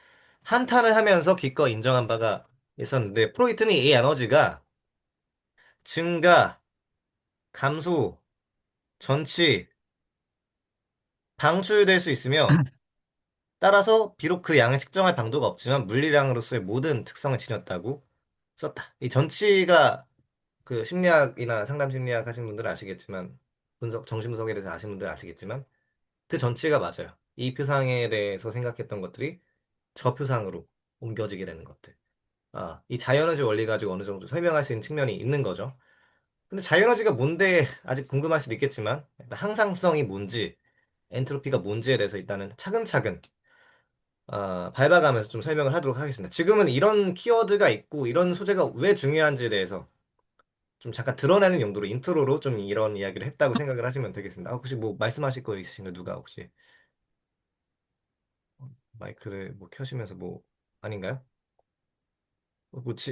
한탄을 하면서 기꺼이 인정한 바가 있었는데, 프로이트는 이 에너지가 증가, 감소, 전치, 방출될 수 있으며, 따라서 비록 그 양을 측정할 방도가 없지만 물리량으로서의 모든 특성을 지녔다고 썼다. 이 전치가 그 심리학이나 상담 심리학 하신 분들은 아시겠지만, 정신분석에 대해서 아시는 분들은 아시겠지만, 그 전치가 맞아요. 이 표상에 대해서 생각했던 것들이 저 표상으로 옮겨지게 되는 것들. 이 자이에너지 원리 가지고 어느 정도 설명할 수 있는 측면이 있는 거죠. 근데 자이에너지가 뭔데 아직 궁금할 수도 있겠지만, 일단 항상성이 뭔지, 엔트로피가 뭔지에 대해서 일단은 차근차근 밟아가면서 좀 설명을 하도록 하겠습니다. 지금은 이런 키워드가 있고 이런 소재가 왜 중요한지에 대해서 좀 잠깐 드러내는 용도로 인트로로 좀 이런 이야기를 했다고 생각을 하시면 되겠습니다. 혹시 뭐 말씀하실 거 있으신가요? 누가 혹시 마이크를 뭐 켜시면서 뭐 아닌가요?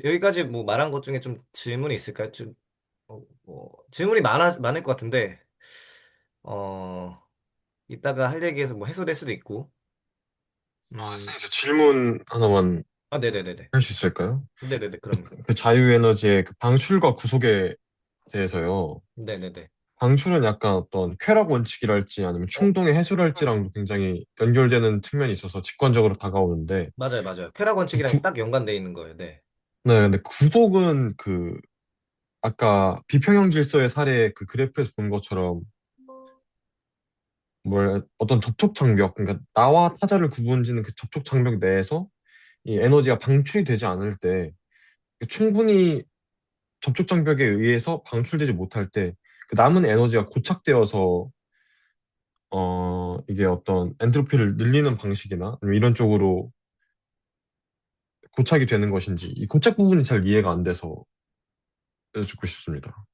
여기까지 뭐 말한 것 중에 좀 질문이 있을까요? 질문이 많을 것 같은데, 어, 이따가 할 얘기에서 뭐 해소될 수도 있고, 음, 선생님, 저 질문 하나만 네네네네. 할 수 있을까요? 네네네, 그럼요. 그 자유에너지의 그 방출과 구속에 대해서요. 네네네. 방출은 약간 어떤 쾌락 원칙이랄지 아니면 어? 충동의 해소랄지랑도 굉장히 연결되는 측면이 있어서 직관적으로 다가오는데, 맞아요, 맞아요. 쾌락 그 원칙이랑 구, 딱 연관돼 있는 거예요. 네. 네, 근데 구속은 그 아까 비평형 질서의 사례 그 그래프에서 본 것처럼 어떤 접촉 장벽, 그러니까 나와 타자를 구분짓는 그 접촉 장벽 내에서 이 에너지가 방출이 되지 않을 때 충분히 접촉 장벽에 의해서 방출되지 못할 때 그 남은 에너지가 고착되어서 이게 어떤 엔트로피를 늘리는 방식이나 아니면 이런 쪽으로 고착이 되는 것인지 이 고착 부분이 잘 이해가 안 돼서 여쭙고 싶습니다.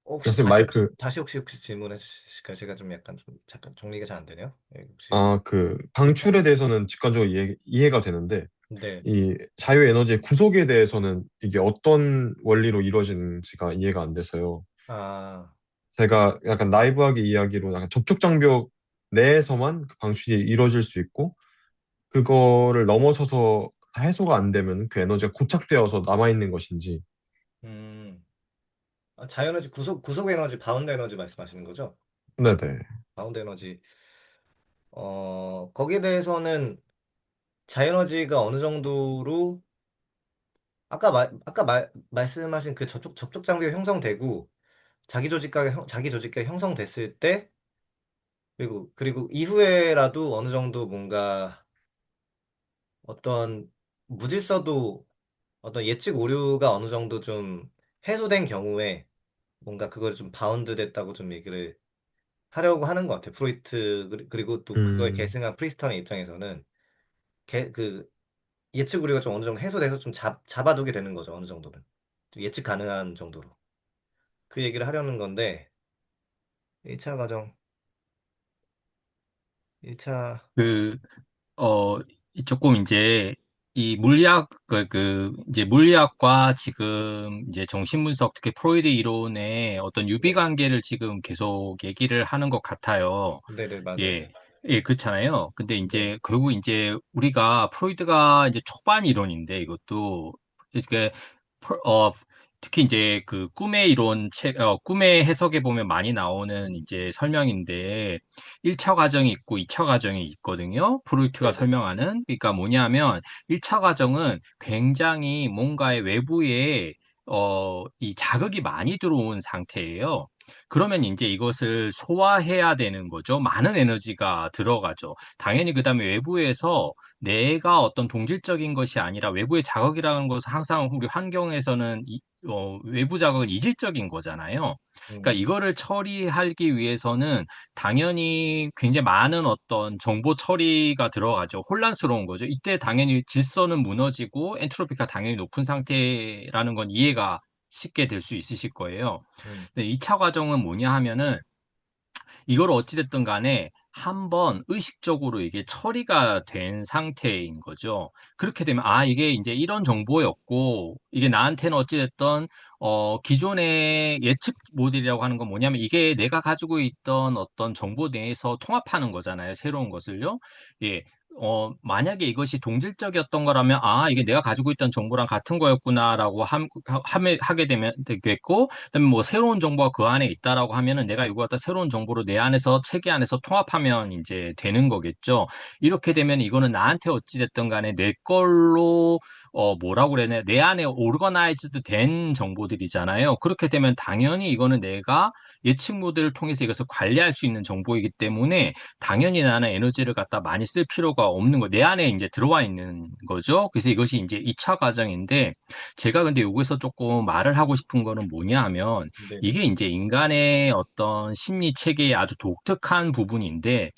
혹시 선생님 마이크 다시 혹시 질문해 주실까요? 제가 좀 약간 좀 잠깐 정리가 잘 안 되네요. 혹시, 그 방출에 대해서는 직관적으로 이해가 되는데 네. 이 자유 에너지의 구속에 대해서는 이게 어떤 원리로 이루어지는지가 이해가 안 돼서요. 아, 제가 약간 나이브하게 이야기로 약간 접촉 장벽 내에서만 그 방출이 이루어질 수 있고 그거를 넘어서서 다 해소가 안 되면 그 에너지가 고착되어서 남아있는 것인지. 음, 자이에너지 구속 에너지, 바운드 에너지 말씀하시는 거죠? 네네. 바운드 에너지. 거기에 대해서는 자에너지가 어느 정도로 말씀하신 그 접촉 장비가 형성되고 자기 조직가 형성됐을 때, 그리고 이후에라도 어느 정도 뭔가 어떤 무질서도, 어떤 예측 오류가 어느 정도 좀 해소된 경우에 뭔가 그걸 좀 바운드 됐다고 좀 얘기를 하려고 하는 것 같아요. 프로이트, 그리고 또 그걸 음, 계승한 프리스턴의 입장에서는 그 예측 우리가 좀 어느 정도 해소돼서 좀 잡아두게 되는 거죠. 어느 정도는. 좀 예측 가능한 정도로. 그 얘기를 하려는 건데, 1차 과정, 1차, 그, 어, 조금 이제 이 물리학, 이제 물리학과 지금 이제 정신분석, 특히 프로이드 이론의 어떤 유비 네. 관계를 지금 계속 얘기를 하는 것 같아요. 네네, 맞아요. 예, 예, 그렇잖아요. 근데 네. 이제 결국 이제 우리가 프로이드가 이제 초반 이론인데 이것도 이게 특히 이제 그 꿈의 이론 꿈의 해석에 보면 많이 나오는 이제 설명인데 1차 과정이 있고 2차 과정이 있거든요. 프로이트가 네네. 설명하는. 그러니까 뭐냐면 1차 과정은 굉장히 뭔가의 외부에 이 자극이 많이 들어온 상태예요. 그러면 이제 이것을 소화해야 되는 거죠. 많은 에너지가 들어가죠. 당연히 그다음에 외부에서 내가 어떤 동질적인 것이 아니라 외부의 자극이라는 것은 항상 우리 환경에서는 외부 자극은 이질적인 거잖아요. 그러니까 음, 이거를 처리하기 위해서는 당연히 굉장히 많은 어떤 정보 처리가 들어가죠. 혼란스러운 거죠. 이때 당연히 질서는 무너지고 엔트로피가 당연히 높은 상태라는 건 이해가 쉽게 될 수 있으실 거예요. 음, 근데 2차 과정은 뭐냐 하면은 이걸 어찌됐든 간에 한번 의식적으로 이게 처리가 된 상태인 거죠. 그렇게 되면, 아, 이게 이제 이런 정보였고, 이게 나한테는 어찌됐든, 기존의 예측 모델이라고 하는 건 뭐냐면, 이게 내가 가지고 있던 어떤 정보 내에서 통합하는 거잖아요. 새로운 것을요. 예. 만약에 이것이 동질적이었던 거라면, 아, 이게 내가 가지고 있던 정보랑 같은 거였구나라고 하게 되면 되겠고, 그다음에 뭐 새로운 정보가 그 안에 있다라고 하면은 내가 이거 갖다 새로운 정보로 내 안에서 체계 안에서 통합하면 이제 되는 거겠죠. 이렇게 되면 이거는 나한테 어찌 됐든 간에 내 걸로 뭐라고 그래야 되나 내 안에 오르거나이즈드 된 정보들이잖아요. 그렇게 되면 당연히 이거는 내가 예측 모델을 통해서 이것을 관리할 수 있는 정보이기 때문에 당연히 나는 에너지를 갖다 많이 쓸 필요가 없는 거. 내 안에 이제 들어와 있는 거죠. 그래서 이것이 이제 2차 과정인데 제가 근데 여기서 조금 말을 하고 싶은 거는 뭐냐 하면 네네. 이게 이제 인간의 어떤 심리 체계의 아주 독특한 부분인데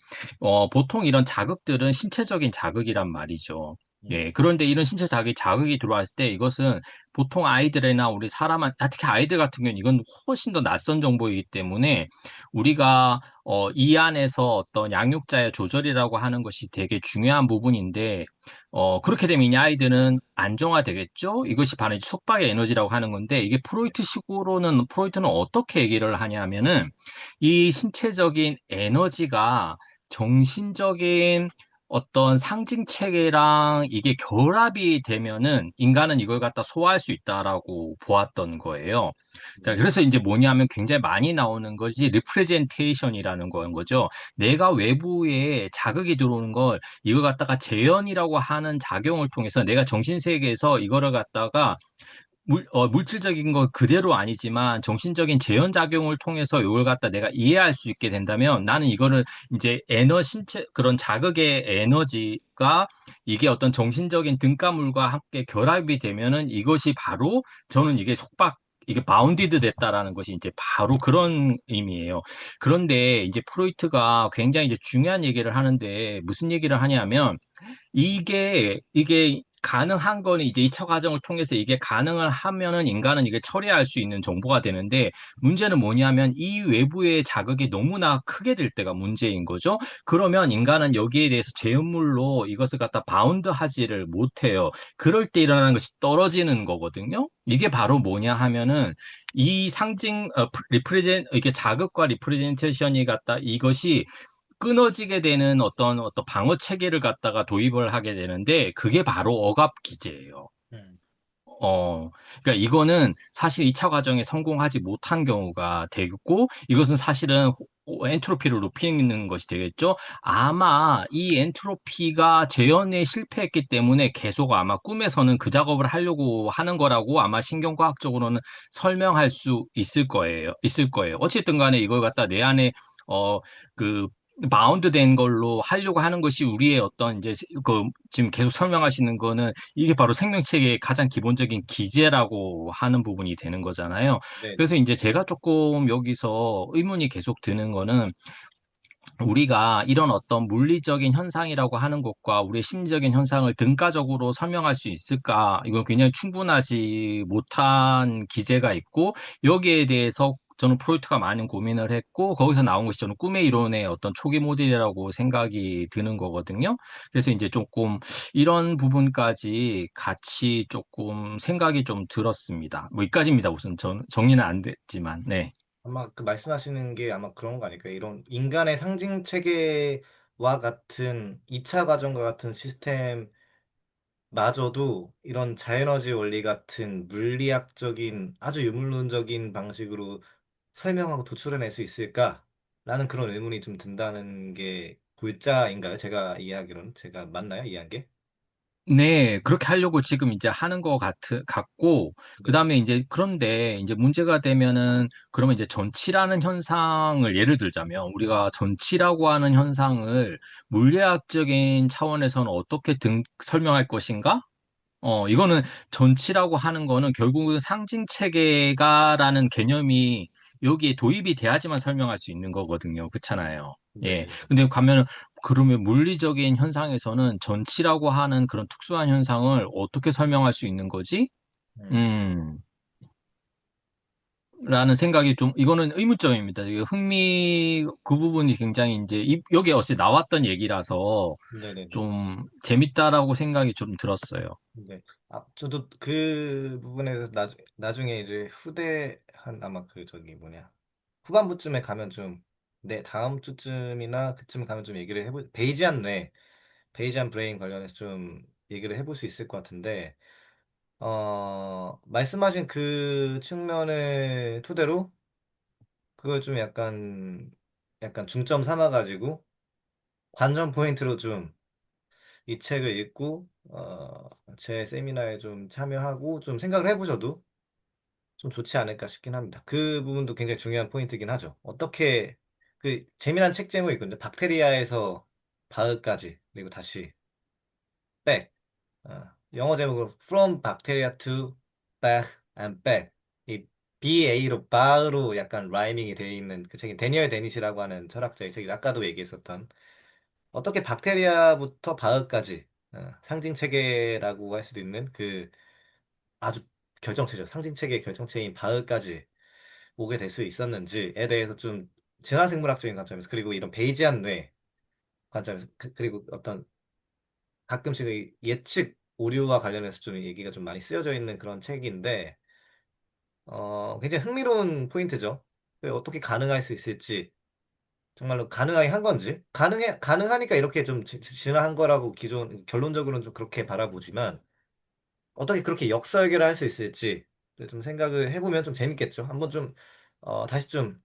보통 이런 자극들은 신체적인 자극이란 말이죠. 음, 예, 그런데 이런 신체 자극이 들어왔을 때 이것은 보통 아이들이나 우리 특히 아이들 같은 경우는 이건 훨씬 더 낯선 정보이기 때문에 우리가 이 안에서 어떤 양육자의 조절이라고 하는 것이 되게 중요한 부분인데 그렇게 되면 이 아이들은 안정화되겠죠? 이것이 바로 이제 속박의 에너지라고 하는 건데, 이게 프로이트는 어떻게 얘기를 하냐면은, 이 신체적인 에너지가 정신적인 어떤 상징 체계랑 이게 결합이 되면은 인간은 이걸 갖다 소화할 수 있다라고 보았던 거예요. 자, 네. 그래서 이제 뭐냐면 굉장히 많이 나오는 것이 리프레젠테이션이라는 거죠. 내가 외부에 자극이 들어오는 걸 이걸 갖다가 재현이라고 하는 작용을 통해서 내가 정신세계에서 이거를 갖다가 물질적인 거 그대로 아니지만 정신적인 재현 작용을 통해서 이걸 갖다 내가 이해할 수 있게 된다면 나는 이거를 이제 신체, 그런 자극의 에너지가 이게 어떤 정신적인 등가물과 함께 결합이 되면은 이것이 바로 저는 이게 바운디드 됐다라는 것이 이제 바로 그런 의미예요. 그런데 이제 프로이트가 굉장히 이제 중요한 얘기를 하는데 무슨 얘기를 하냐면 이게 가능한 거는 이제 2차 과정을 통해서 이게 가능을 하면은 인간은 이게 처리할 수 있는 정보가 되는데 문제는 뭐냐면 이 외부의 자극이 너무나 크게 될 때가 문제인 거죠. 그러면 인간은 여기에 대해서 제어물로 이것을 갖다 바운드 하지를 못해요. 그럴 때 일어나는 것이 떨어지는 거거든요. 이게 바로 뭐냐 하면은 이 이게 자극과 리프레젠테이션이 갖다 이것이 끊어지게 되는 어떤 방어 체계를 갖다가 도입을 하게 되는데 그게 바로 억압 기제예요. 음, 그러니까 이거는 사실 2차 과정에 성공하지 못한 경우가 되겠고, 이것은 사실은 엔트로피를 높이는 것이 되겠죠. 아마 이 엔트로피가 재현에 실패했기 때문에 계속 아마 꿈에서는 그 작업을 하려고 하는 거라고 아마 신경과학적으로는 설명할 수 있을 거예요. 어쨌든 간에 이걸 갖다 내 안에, 그, 바운드 된 걸로 하려고 하는 것이 우리의 어떤 이제 지금 계속 설명하시는 거는 이게 바로 생명체계의 가장 기본적인 기제라고 하는 부분이 되는 거잖아요. 네네. 그래서 이제 제가 조금 여기서 의문이 계속 드는 거는 우리가 이런 어떤 물리적인 현상이라고 하는 것과 우리의 심리적인 현상을 등가적으로 설명할 수 있을까? 이건 굉장히 충분하지 못한 기제가 있고 여기에 대해서 저는 프로이트가 많은 고민을 했고 거기서 나온 것이 저는 꿈의 이론의 어떤 초기 모델이라고 생각이 드는 거거든요. 그래서 이제 조금 이런 부분까지 같이 조금 생각이 좀 들었습니다. 뭐 이까지입니다. 우선 정리는 안 됐지만, 네. 아마 그 말씀하시는 게 아마 그런 거 아닐까요? 이런 인간의 상징 체계와 같은 2차 과정과 같은 시스템 마저도 이런 자에너지 원리 같은 물리학적인 아주 유물론적인 방식으로 설명하고 도출해낼 수 있을까? 라는 그런 의문이 좀 든다는 게 골자인가요? 제가 이해하기로는 제가 맞나요? 이해한 게? 네, 그렇게 하려고 지금 이제 하는 것 같고, 그 네네. 다음에 이제 그런데 이제 문제가 되면은 그러면 이제 전치라는 현상을 예를 들자면 우리가 전치라고 하는 현상을 물리학적인 차원에서는 어떻게 설명할 것인가? 이거는 전치라고 하는 거는 결국은 상징 체계가라는 개념이 여기에 도입이 돼야지만 설명할 수 있는 거거든요. 그렇잖아요. 예. 네네. 근데 가면은 그러면 물리적인 현상에서는 전치라고 하는 그런 특수한 현상을 어떻게 설명할 수 있는 거지? 음, 음. 라는 생각이 좀, 이거는 의문점입니다. 이게 그 부분이 굉장히 이제, 여기에 어제 나왔던 얘기라서 네네네. 좀 재밌다라고 생각이 좀 들었어요. 네. 아, 저도 그 부분에서 나중에 이제 아마 그 저기 뭐냐. 후반부쯤에 가면 좀, 네, 다음 주쯤이나 그쯤 가면 좀 베이지안 브레인 관련해서 좀 얘기를 해볼 수 있을 것 같은데, 말씀하신 그 측면을 토대로 그걸 좀 약간 중점 삼아가지고 관전 포인트로 좀 이 책을 읽고, 제 세미나에 좀 참여하고 좀 생각을 해보셔도 좀 좋지 않을까 싶긴 합니다. 그 부분도 굉장히 중요한 포인트긴 하죠. 어떻게, 그 재미난 책 제목이 있거든요. 박테리아에서 바흐까지, 그리고 다시 back. 영어 제목으로 From Bacteria to Back and Back. 이 BA로 바흐로 약간 라이밍이 되어 있는 그 책이 데니얼 데니시라고 하는 철학자의 책이 아까도 얘기했었던 어떻게 박테리아부터 바흐까지 상징 체계라고 할 수도 있는 그 아주 결정체죠. 상징 체계의 결정체인 바흐까지 오게 될 수 있었는지에 대해서 좀 진화생물학적인 관점에서 그리고 이런 베이지안 뇌 관점에서 그리고 어떤 가끔씩 이 예측 오류와 관련해서 좀 얘기가 좀 많이 쓰여져 있는 그런 책인데 굉장히 흥미로운 포인트죠. 어떻게 가능할 수 있을지 정말로 가능하게 한 건지 가능하니까 이렇게 좀 진화한 거라고 기존 결론적으로는 좀 그렇게 바라보지만 어떻게 그렇게 역설계를 할 수 있을지 좀 생각을 해보면 좀 재밌겠죠. 한번 좀 다시 좀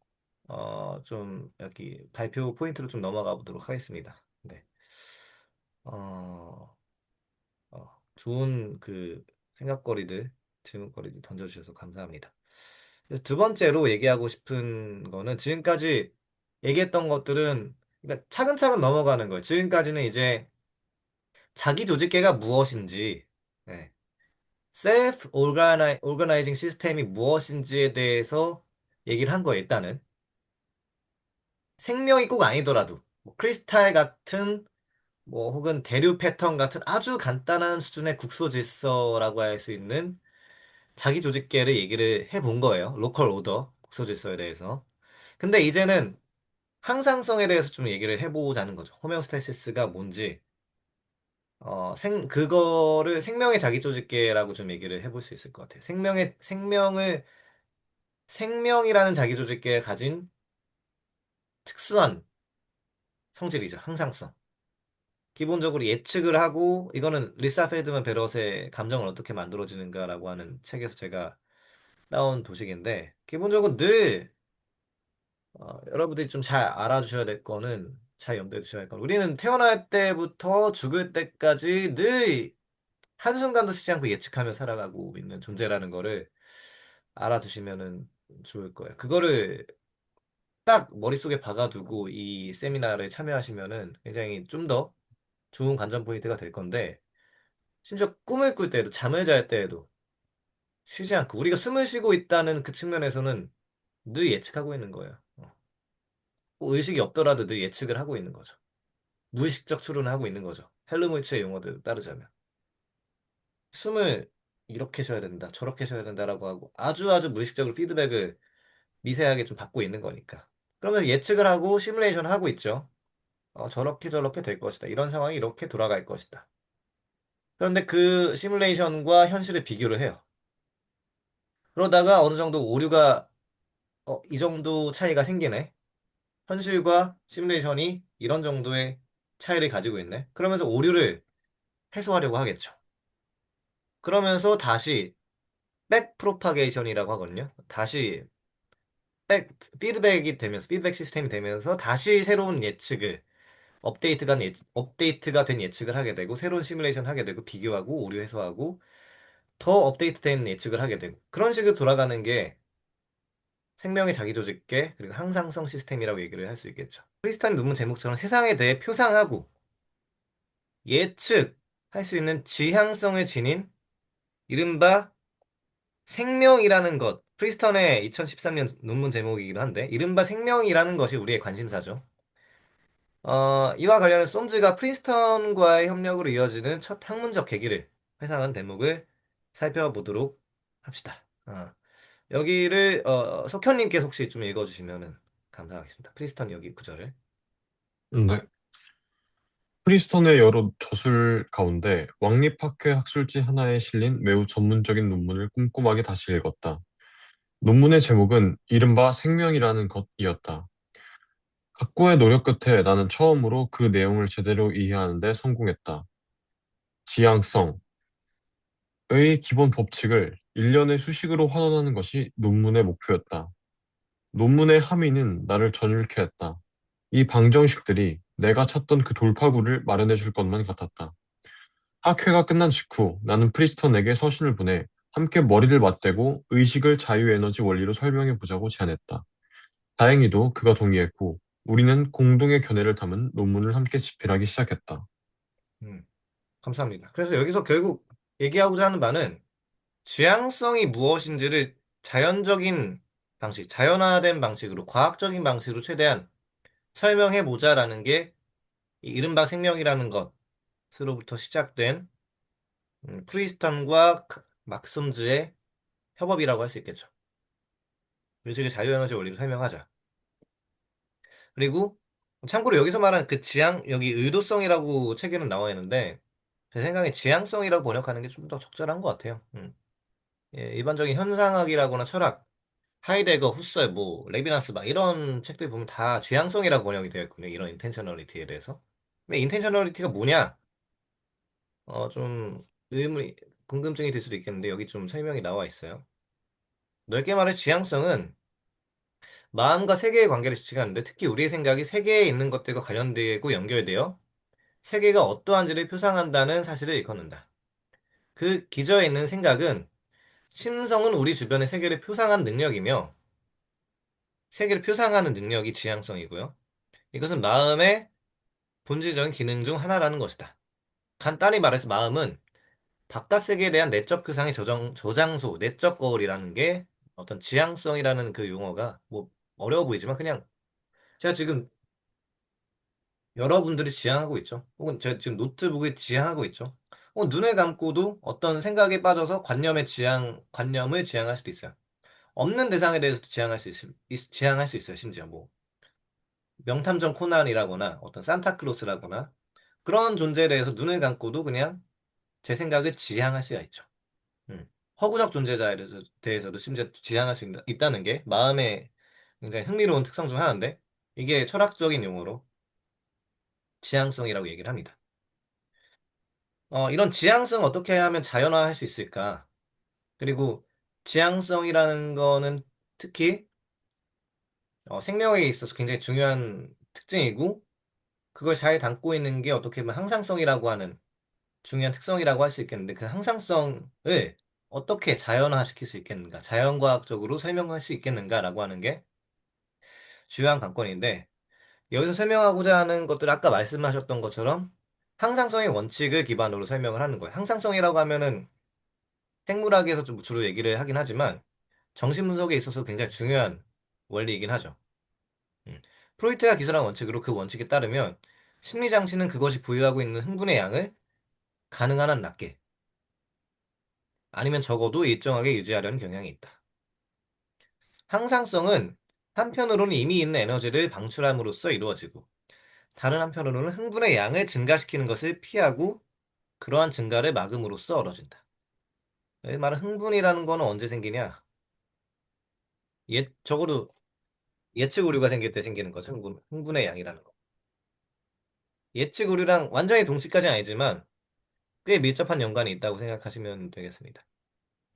여기 발표 포인트로 좀 넘어가 보도록 하겠습니다. 네. 어, 좋은 그 생각거리들, 질문거리들 던져주셔서 감사합니다. 그래서 두 번째로 얘기하고 싶은 거는 지금까지 얘기했던 것들은 그러니까 차근차근 넘어가는 거예요. 지금까지는 이제 자기 조직계가 무엇인지, 네. 셀프 오르가나이징 시스템이 무엇인지에 대해서 얘기를 한 거예요, 일단은. 생명이 꼭 아니더라도, 뭐 크리스탈 같은, 뭐, 혹은 대류 패턴 같은 아주 간단한 수준의 국소 질서라고 할 수 있는 자기 조직계를 얘기를 해본 거예요. 로컬 오더, 국소 질서에 대해서. 근데 이제는 항상성에 대해서 좀 얘기를 해보자는 거죠. 호메오스타시스가 뭔지, 그거를 생명의 자기 조직계라고 좀 얘기를 해볼 수 있을 것 같아요. 생명이라는 자기조직계에 가진 특수한 성질이죠. 항상성. 기본적으로 예측을 하고, 이거는 리사 펠드만 베럿의 감정을 어떻게 만들어지는가라고 하는 책에서 제가 따온 도식인데, 기본적으로 늘, 여러분들이 좀 잘 알아주셔야 될 거는, 잘 염두에 두셔야 할 건, 우리는 태어날 때부터 죽을 때까지 늘 한순간도 쉬지 않고 예측하며 살아가고 있는 존재라는 거를 알아두시면은 좋을 거예요. 그거를 딱 머릿속에 박아두고 이 세미나를 참여하시면은 굉장히 좀 더 좋은 관전 포인트가 될 건데, 심지어 꿈을 꿀 때에도, 잠을 잘 때에도 쉬지 않고, 우리가 숨을 쉬고 있다는 그 측면에서는 늘 예측하고 있는 거예요. 꼭 의식이 없더라도 늘 예측을 하고 있는 거죠. 무의식적 추론을 하고 있는 거죠. 헬르몰츠의 용어들 따르자면. 숨을 이렇게 쉬어야 된다, 저렇게 쉬어야 된다라고 하고, 아주 아주 무의식적으로 피드백을 미세하게 좀 받고 있는 거니까. 그러면서 예측을 하고 시뮬레이션을 하고 있죠. 저렇게 저렇게 될 것이다. 이런 상황이 이렇게 돌아갈 것이다. 그런데 그 시뮬레이션과 현실을 비교를 해요. 그러다가 어느 정도 오류가, 이 정도 차이가 생기네. 현실과 시뮬레이션이 이런 정도의 차이를 가지고 있네. 그러면서 오류를 해소하려고 하겠죠. 그러면서 다시 백 프로파게이션이라고 하거든요. 다시 백 피드백이 되면서 피드백 시스템이 되면서 다시 새로운 예측을 업데이트가 된 예측을 하게 되고 새로운 시뮬레이션 하게 되고 비교하고 오류 해소하고 더 업데이트된 예측을 하게 되고 그런 식으로 돌아가는 게 생명의 자기조직계 그리고 항상성 시스템이라고 얘기를 할 수 있겠죠. 프리스탄 논문 제목처럼 세상에 대해 표상하고 예측할 수 있는 지향성을 지닌 이른바 생명이라는 것, 프리스턴의 2013년 논문 제목이기도 한데, 이른바 생명이라는 것이 우리의 관심사죠. 이와 관련해서 솜즈가 프린스턴과의 협력으로 이어지는 첫 학문적 계기를 회상한 대목을 살펴보도록 합시다. 여기를 석현님께서 혹시 좀 읽어주시면 감사하겠습니다. 프린스턴 여기 구절을. 네. 프리스턴의 여러 저술 가운데 왕립학회 학술지 하나에 실린 매우 전문적인 논문을 꼼꼼하게 다시 읽었다. 논문의 제목은 이른바 생명이라는 것이었다. 각고의 노력 끝에 나는 처음으로 그 내용을 제대로 이해하는 데 성공했다. 지향성의 기본 법칙을 일련의 수식으로 환원하는 것이 논문의 목표였다. 논문의 함의는 나를 전율케 했다. 이 방정식들이 내가 찾던 그 돌파구를 마련해 줄 것만 같았다. 학회가 끝난 직후 나는 프리스턴에게 서신을 보내 함께 머리를 맞대고 의식을 자유에너지 원리로 설명해 보자고 제안했다. 다행히도 그가 동의했고 우리는 공동의 견해를 담은 논문을 함께 집필하기 시작했다. 음, 감사합니다. 그래서 여기서 결국 얘기하고자 하는 바는 지향성이 무엇인지를 자연적인 방식, 자연화된 방식으로, 과학적인 방식으로 최대한 설명해 보자라는 게 이 이른바 생명이라는 것으로부터 시작된 프리스턴과 막숨즈의 협업이라고 할 수 있겠죠. 의식의 자유에너지 원리를 설명하자. 그리고 참고로 여기서 말하는 그 여기 의도성이라고 책에는 나와 있는데 제 생각에 지향성이라고 번역하는 게 좀 더 적절한 것 같아요. 예, 일반적인 현상학이라거나 철학, 하이데거, 후설, 뭐 레비나스 막 이런 책들 보면 다 지향성이라고 번역이 되어 있거든요. 이런 인텐셔널리티에 대해서. 근데 인텐셔널리티가 뭐냐? 좀 궁금증이 들 수도 있겠는데 여기 좀 설명이 나와 있어요. 넓게 말해 지향성은 마음과 세계의 관계를 지칭하는데 특히 우리의 생각이 세계에 있는 것들과 관련되고 연결되어 세계가 어떠한지를 표상한다는 사실을 일컫는다. 그 기저에 있는 생각은 심성은 우리 주변의 세계를 표상한 능력이며 세계를 표상하는 능력이 지향성이고요. 이것은 마음의 본질적인 기능 중 하나라는 것이다. 간단히 말해서 마음은 바깥 세계에 대한 내적 표상의 저장소, 내적 거울이라는 게 어떤 지향성이라는 그 용어가 뭐 어려워 보이지만 그냥 제가 지금 여러분들이 지향하고 있죠. 혹은 제가 지금 노트북에 지향하고 있죠. 눈을 감고도 어떤 생각에 빠져서 관념을 지향할 수도 있어요. 없는 대상에 대해서도 지향할 수 있어요. 심지어 뭐 명탐정 코난이라거나 어떤 산타클로스라거나 그런 존재에 대해서 눈을 감고도 그냥 제 생각을 지향할 수가 있죠. 허구적 존재자에 대해서도 심지어 지향할 수 있다는 게 마음의 굉장히 흥미로운 특성 중 하나인데 이게 철학적인 용어로 지향성이라고 얘기를 합니다. 이런 지향성 어떻게 하면 자연화할 수 있을까? 그리고 지향성이라는 거는 특히 생명에 있어서 굉장히 중요한 특징이고 그걸 잘 담고 있는 게 어떻게 보면 항상성이라고 하는 중요한 특성이라고 할 수 있겠는데 그 항상성을 어떻게 자연화시킬 수 있겠는가? 자연과학적으로 설명할 수 있겠는가라고 하는 게 주요한 관건인데 여기서 설명하고자 하는 것들 아까 말씀하셨던 것처럼 항상성의 원칙을 기반으로 설명을 하는 거예요. 항상성이라고 하면은 생물학에서 좀 주로 얘기를 하긴 하지만 정신분석에 있어서 굉장히 중요한 원리이긴 하죠. 음. 프로이트가 기술한 원칙으로 그 원칙에 따르면 심리장치는 그것이 부여하고 있는 흥분의 양을 가능한 한 낮게 아니면 적어도 일정하게 유지하려는 경향이 있다. 항상성은 한편으로는 이미 있는 에너지를 방출함으로써 이루어지고 다른 한편으로는 흥분의 양을 증가시키는 것을 피하고 그러한 증가를 막음으로써 얻어진다. 이 말은 흥분이라는 거는 언제 생기냐? 적어도 예측 오류가 생길 때 생기는 거죠. 흥분의 양이라는 거. 예측 오류랑 완전히 동치까지는 아니지만 꽤 밀접한 연관이 있다고 생각하시면 되겠습니다.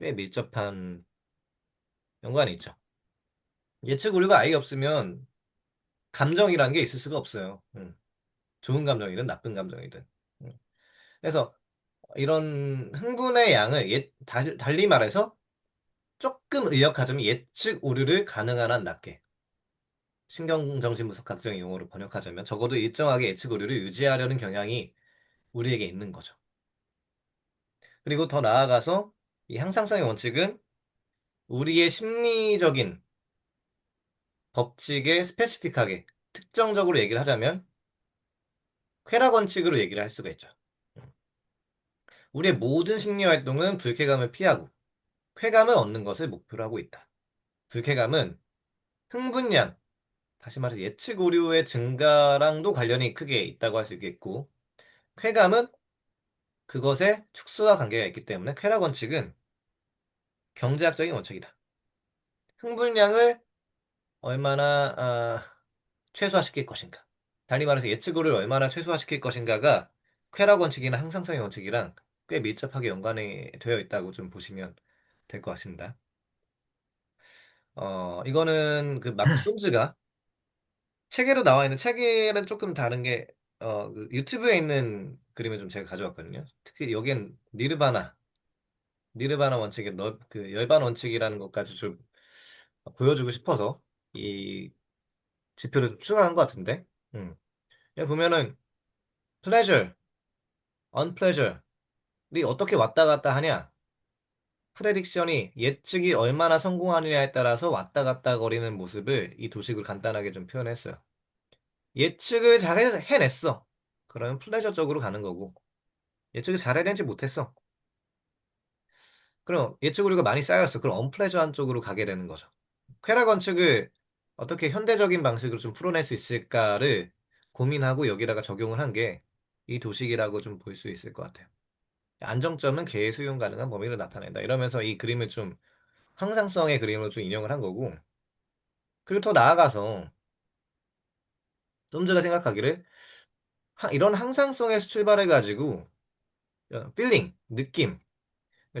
꽤 밀접한 연관이 있죠. 예측 오류가 아예 없으면 감정이라는 게 있을 수가 없어요. 좋은 감정이든 나쁜 감정이든. 음. 그래서 이런 흥분의 양을 달리 말해서 조금 의역하자면 예측 오류를 가능한 한 낮게. 신경정신분석학적인 용어로 번역하자면 적어도 일정하게 예측 오류를 유지하려는 경향이 우리에게 있는 거죠. 그리고 더 나아가서 이 항상성의 원칙은 우리의 심리적인 법칙에 스페시픽하게 특정적으로 얘기를 하자면 쾌락 원칙으로 얘기를 할 수가 있죠. 우리의 모든 심리 활동은 불쾌감을 피하고 쾌감을 얻는 것을 목표로 하고 있다. 불쾌감은 흥분량, 다시 말해서 예측 오류의 증가랑도 관련이 크게 있다고 할 수 있겠고, 쾌감은 그것의 축소와 관계가 있기 때문에 쾌락 원칙은 경제학적인 원칙이다. 흥분량을 얼마나 최소화시킬 것인가. 달리 말해서 예측 오류를 얼마나 최소화시킬 것인가가 쾌락 원칙이나 항상성의 원칙이랑 꽤 밀접하게 연관이 되어 있다고 좀 보시면 될 것 같습니다. 이거는 그 마크 손즈가 책에도 나와 있는 책에는 조금 다른 게 그 유튜브에 있는 그림을 좀 제가 가져왔거든요. 특히 여기엔 니르바나 원칙의 그 열반 원칙이라는 것까지 좀 보여주고 싶어서 이 지표를 좀 추가한 것 같은데. 여기 보면은 pleasure, unpleasure이 어떻게 왔다 갔다 하냐? 프레딕션이 예측이 얼마나 성공하느냐에 따라서 왔다 갔다 거리는 모습을 이 도식으로 간단하게 좀 표현했어요. 예측을 잘 해냈어. 그러면 플레저 쪽으로 가는 거고 예측을 잘 해내지 못했어. 그럼 예측 오류가 많이 쌓였어. 그럼 언플레저한 쪽으로 가게 되는 거죠. 쾌락 원칙을 어떻게 현대적인 방식으로 좀 풀어낼 수 있을까를 고민하고 여기다가 적용을 한 게 이 도식이라고 좀 볼 수 있을 것 같아요. 안정점은 개의 수용 가능한 범위를 나타낸다. 이러면서 이 그림을 좀 항상성의 그림으로 좀 인용을 한 거고 그리고 더 나아가서 쫌즈가 생각하기를 이런 항상성에서 출발해가지고 필링, 느낌,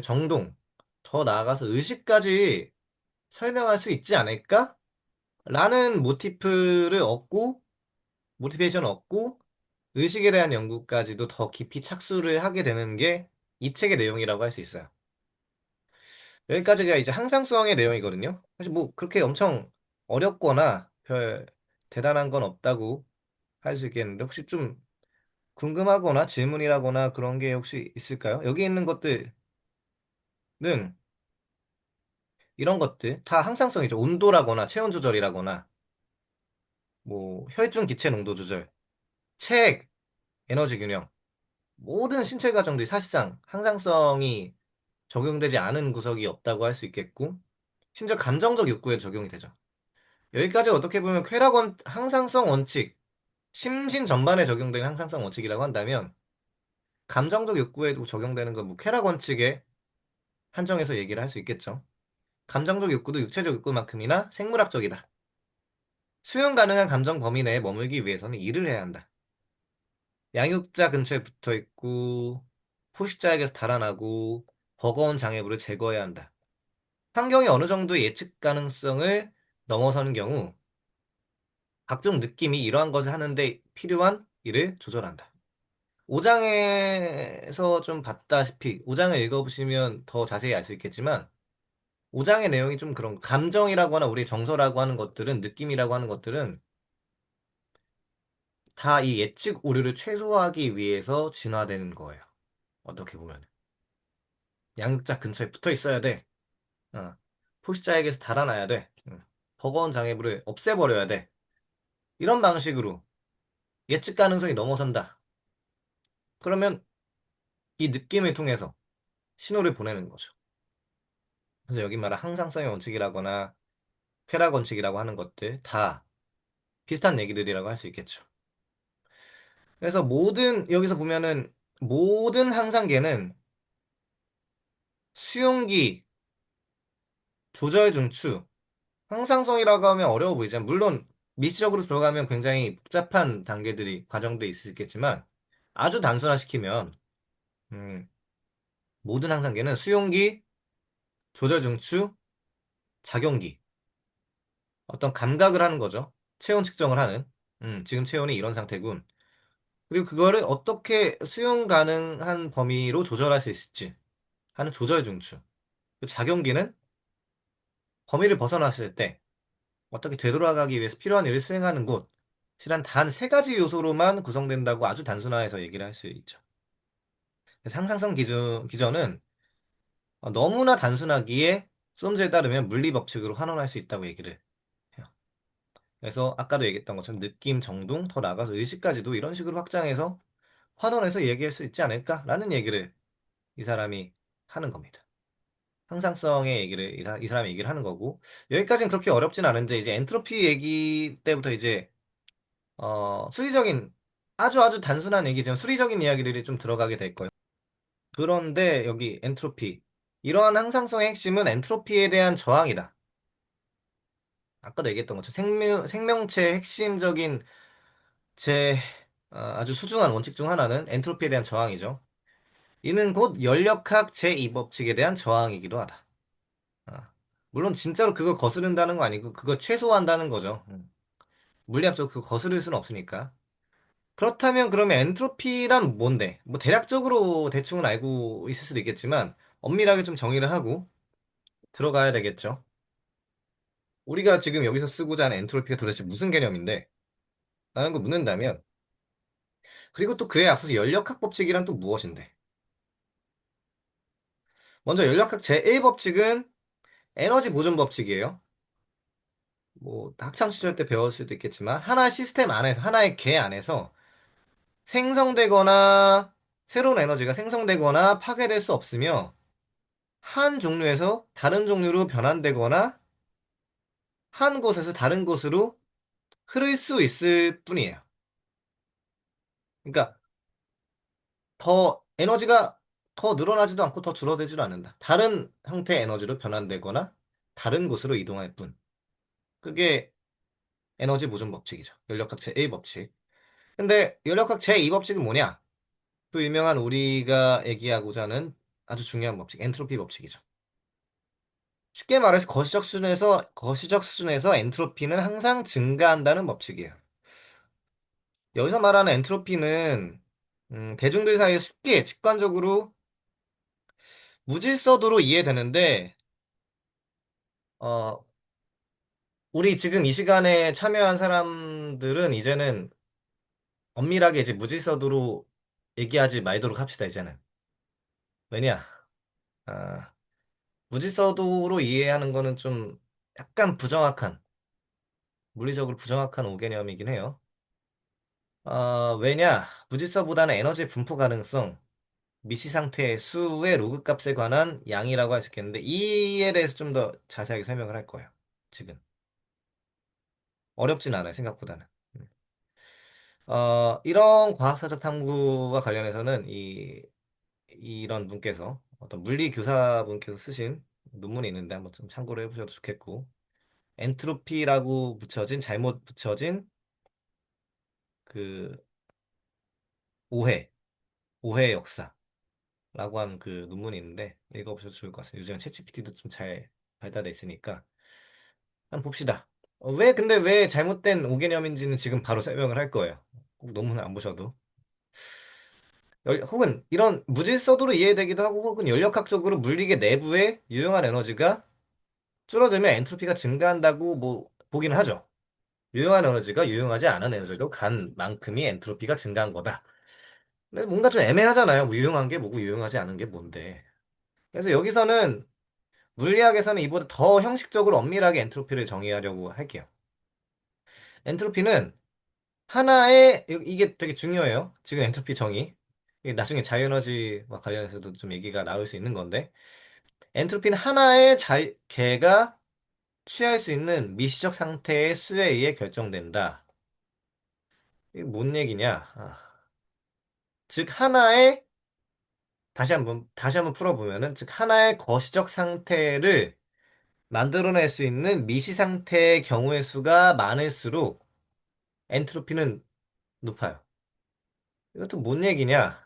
정동, 더 나아가서 의식까지 설명할 수 있지 않을까? 라는 모티베이션을 얻고, 의식에 대한 연구까지도 더 깊이 착수를 하게 되는 게 이 책의 내용이라고 할 수 있어요. 여기까지가 이제 항상성의 내용이거든요. 사실 뭐 그렇게 엄청 어렵거나 별 대단한 건 없다고 할 수 있겠는데, 혹시 좀 궁금하거나 질문이라거나 그런 게 혹시 있을까요? 여기 있는 것들은 이런 것들 다 항상성이죠. 온도라거나 체온 조절이라거나 뭐 혈중 기체 농도 조절, 체액, 에너지 균형 모든 신체 과정들이 사실상 항상성이 적용되지 않은 구석이 없다고 할 수 있겠고 심지어 감정적 욕구에 적용이 되죠. 여기까지 어떻게 보면 항상성 원칙, 심신 전반에 적용되는 항상성 원칙이라고 한다면 감정적 욕구에도 적용되는 건 뭐 쾌락 원칙에 한정해서 얘기를 할 수 있겠죠. 감정적 욕구도 육체적 욕구만큼이나 생물학적이다. 수용 가능한 감정 범위 내에 머물기 위해서는 일을 해야 한다. 양육자 근처에 붙어 있고 포식자에게서 달아나고 버거운 장애물을 제거해야 한다. 환경이 어느 정도 예측 가능성을 넘어서는 경우 각종 느낌이 이러한 것을 하는데 필요한 일을 조절한다. 5장에서 좀 봤다시피 5장을 읽어보시면 더 자세히 알 수 있겠지만 5장의 내용이 좀 그런 감정이라고 하나 우리 정서라고 하는 것들은 느낌이라고 하는 것들은 다 이 예측 오류를 최소화하기 위해서 진화되는 거예요. 어떻게 보면. 양육자 근처에 붙어 있어야 돼. 어. 포식자에게서 달아나야 돼. 버거운 장애물을 없애버려야 돼. 이런 방식으로 예측 가능성이 넘어선다. 그러면 이 느낌을 통해서 신호를 보내는 거죠. 그래서 여기 말한 항상성의 원칙이라거나 쾌락 원칙이라고 하는 것들 다 비슷한 얘기들이라고 할 수 있겠죠. 그래서 여기서 보면은 모든 항상계는 수용기, 조절 중추, 항상성이라고 하면 어려워 보이지만, 물론 미시적으로 들어가면 굉장히 복잡한 과정도 있겠지만, 아주 단순화시키면 음, 모든 항상계는 수용기, 조절 중추, 작용기. 어떤 감각을 하는 거죠. 체온 측정을 하는. 지금 체온이 이런 상태군. 그리고 그거를 어떻게 수용 가능한 범위로 조절할 수 있을지 하는 조절 중추. 그리고 작용기는 범위를 벗어났을 때 어떻게 되돌아가기 위해서 필요한 일을 수행하는 곳이란 단 세 가지 요소로만 구성된다고 아주 단순화해서 얘기를 할 수 있죠. 상상성 기전은 너무나 단순하기에 쏨즈에 따르면 물리 법칙으로 환원할 수 있다고 얘기를 해요. 그래서 아까도 얘기했던 것처럼 느낌, 정동, 더 나아가서 의식까지도 이런 식으로 확장해서 환원해서 얘기할 수 있지 않을까라는 얘기를 이 사람이 하는 겁니다. 항상성의 얘기를 이 사람이 얘기를 하는 거고 여기까지는 그렇게 어렵진 않은데 이제 엔트로피 얘기 때부터 이제 수리적인 아주 아주 단순한 얘기지만 수리적인 이야기들이 좀 들어가게 될 거예요. 그런데 여기 엔트로피 이러한 항상성의 핵심은 엔트로피에 대한 저항이다. 아까도 얘기했던 것처럼 생명체의 핵심적인 제 아주 소중한 원칙 중 하나는 엔트로피에 대한 저항이죠. 이는 곧 연력학 제2법칙에 대한 저항이기도 하다. 아, 물론 진짜로 그걸 거스른다는 거 아니고 그걸 최소화한다는 거죠. 물리학적으로 그거 거스를 수는 없으니까. 그렇다면 그러면 엔트로피란 뭔데? 뭐 대략적으로 대충은 알고 있을 수도 있겠지만 엄밀하게 좀 정의를 하고 들어가야 되겠죠. 우리가 지금 여기서 쓰고자 하는 엔트로피가 도대체 무슨 개념인데? 라는 거 묻는다면 그리고 또 그에 앞서서 연력학 법칙이란 또 무엇인데? 먼저 연력학 제1법칙은 에너지 보존 법칙이에요. 뭐 학창 시절 때 배웠을 수도 있겠지만 하나의 시스템 안에서 하나의 개 안에서 생성되거나 새로운 에너지가 생성되거나 파괴될 수 없으며 한 종류에서 다른 종류로 변환되거나 한 곳에서 다른 곳으로 흐를 수 있을 뿐이에요. 그러니까 더 에너지가 더 늘어나지도 않고 더 줄어들지도 않는다. 다른 형태의 에너지로 변환되거나 다른 곳으로 이동할 뿐. 그게 에너지 보존 법칙이죠. 연력학 제1법칙. 근데 연력학 제2법칙은 뭐냐? 그 유명한 우리가 얘기하고자 하는 아주 중요한 법칙, 엔트로피 법칙이죠. 쉽게 말해서 거시적 수준에서 엔트로피는 항상 증가한다는 법칙이에요. 여기서 말하는 엔트로피는 대중들 사이에 쉽게 직관적으로 무질서도로 이해되는데 어, 우리 지금 이 시간에 참여한 사람들은 이제는 엄밀하게 이제 무질서도로 얘기하지 말도록 합시다, 이제는. 왜냐? 아, 무질서도로 이해하는 거는 좀 약간 물리적으로 부정확한 오개념이긴 해요. 왜냐? 무질서보다는 에너지 분포 가능성, 미시 상태의 수의 로그 값에 관한 양이라고 할 수 있겠는데, 이에 대해서 좀 더 자세하게 설명을 할 거예요. 지금. 어렵진 않아요, 생각보다는. 이런 과학사적 탐구와 관련해서는 이런 분께서, 어떤 물리 교사분께서 쓰신 논문이 있는데 한번 좀 참고를 해보셔도 좋겠고, 엔트로피라고 잘못 붙여진 그 오해, 오해의 역사라고 하는 그 논문이 있는데 읽어보셔도 좋을 것 같습니다. 요즘은 챗GPT도 좀 잘 발달돼 있으니까 한번 봅시다. 근데 왜 잘못된 오개념인지는 지금 바로 설명을 할 거예요. 꼭 논문을 안 보셔도. 혹은 이런 무질서도로 이해되기도 하고 혹은 연력학적으로 물리계 내부에 유용한 에너지가 줄어들면 엔트로피가 증가한다고 뭐 보기는 하죠. 유용한 에너지가 유용하지 않은 에너지로 간 만큼이 엔트로피가 증가한 거다. 근데 뭔가 좀 애매하잖아요. 뭐 유용한 게 뭐고 유용하지 않은 게 뭔데. 그래서 여기서는 물리학에서는 이보다 더 형식적으로 엄밀하게 엔트로피를 정의하려고 할게요. 엔트로피는 이게 되게 중요해요. 지금 엔트로피 정의. 이게 나중에 자유에너지와 관련해서도 좀 얘기가 나올 수 있는 건데, 엔트로피는 하나의 개가 취할 수 있는 미시적 상태의 수에 의해 결정된다. 이게 뭔 얘기냐? 즉, 다시 한번 풀어보면은, 즉, 하나의 거시적 상태를 만들어낼 수 있는 미시 상태의 경우의 수가 많을수록 엔트로피는 높아요. 이것도 뭔 얘기냐?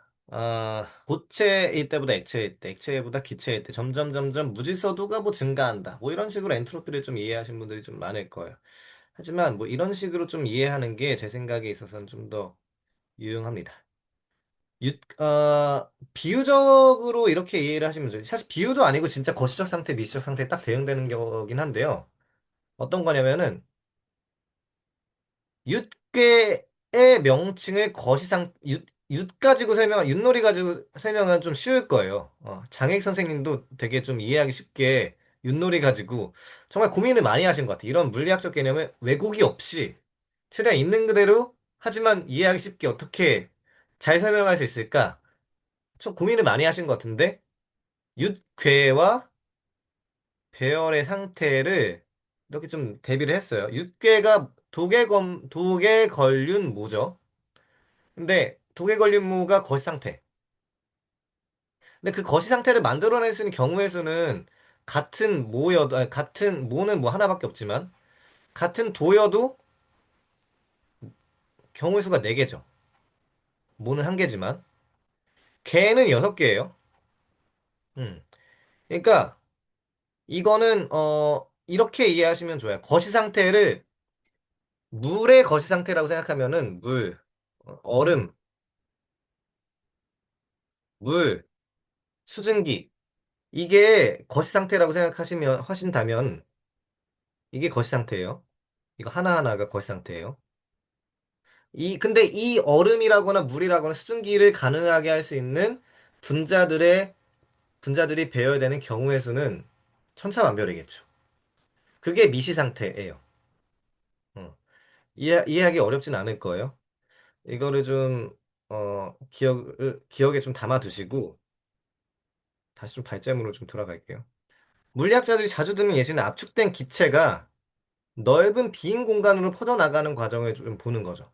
고체일 때보다 액체일 때, 액체보다 기체일 때 점점 점점 무질서도가 뭐 증가한다. 뭐 이런 식으로 엔트로피를 좀 이해하신 분들이 좀 많을 거예요. 하지만 뭐 이런 식으로 좀 이해하는 게 제 생각에 있어서는 좀 더 유용합니다. 비유적으로 이렇게 이해를 하시면 돼요. 사실 비유도 아니고 진짜 거시적 상태, 미시적 상태에 딱 대응되는 거긴 한데요. 어떤 거냐면은 윷괴의 명칭을 윷 가지고 윷놀이 가지고 설명은 좀 쉬울 거예요. 장혜익 선생님도 되게 좀 이해하기 쉽게 윷놀이 가지고 정말 고민을 많이 하신 것 같아요. 이런 물리학적 개념을 왜곡이 없이 최대한 있는 그대로 하지만 이해하기 쉽게 어떻게 잘 설명할 수 있을까? 좀 고민을 많이 하신 것 같은데 윷괴와 배열의 상태를 이렇게 좀 대비를 했어요. 육괴가 독에 걸린 무죠. 근데 독에 걸린 무가 거시 상태. 근데 그 거시 상태를 만들어낼 수 있는 경우의 수는 같은 모여도, 아니, 같은 모는 뭐 하나밖에 없지만 같은 도여도 경우의 수가 4개죠. 모는 1개지만 개는 6개예요. 음. 그러니까 이거는 이렇게 이해하시면 좋아요. 거시 상태를 물의 거시 상태라고 생각하면은 얼음, 물, 수증기 이게 거시 상태라고 생각하시면 하신다면 이게 거시 상태예요. 이거 하나하나가 거시 상태예요. 근데 이 얼음이라거나 물이라거나 수증기를 가능하게 할 수 있는 분자들의 분자들이 배열되는 경우의 수는 천차만별이겠죠. 그게 미시 상태예요. 어. 이해하기 어렵진 않을 거예요. 이거를 좀 기억에 좀 담아 두시고 다시 좀 발전으로 좀 돌아갈게요. 물리학자들이 자주 드는 예시는 압축된 기체가 넓은 빈 공간으로 퍼져나가는 과정을 좀 보는 거죠.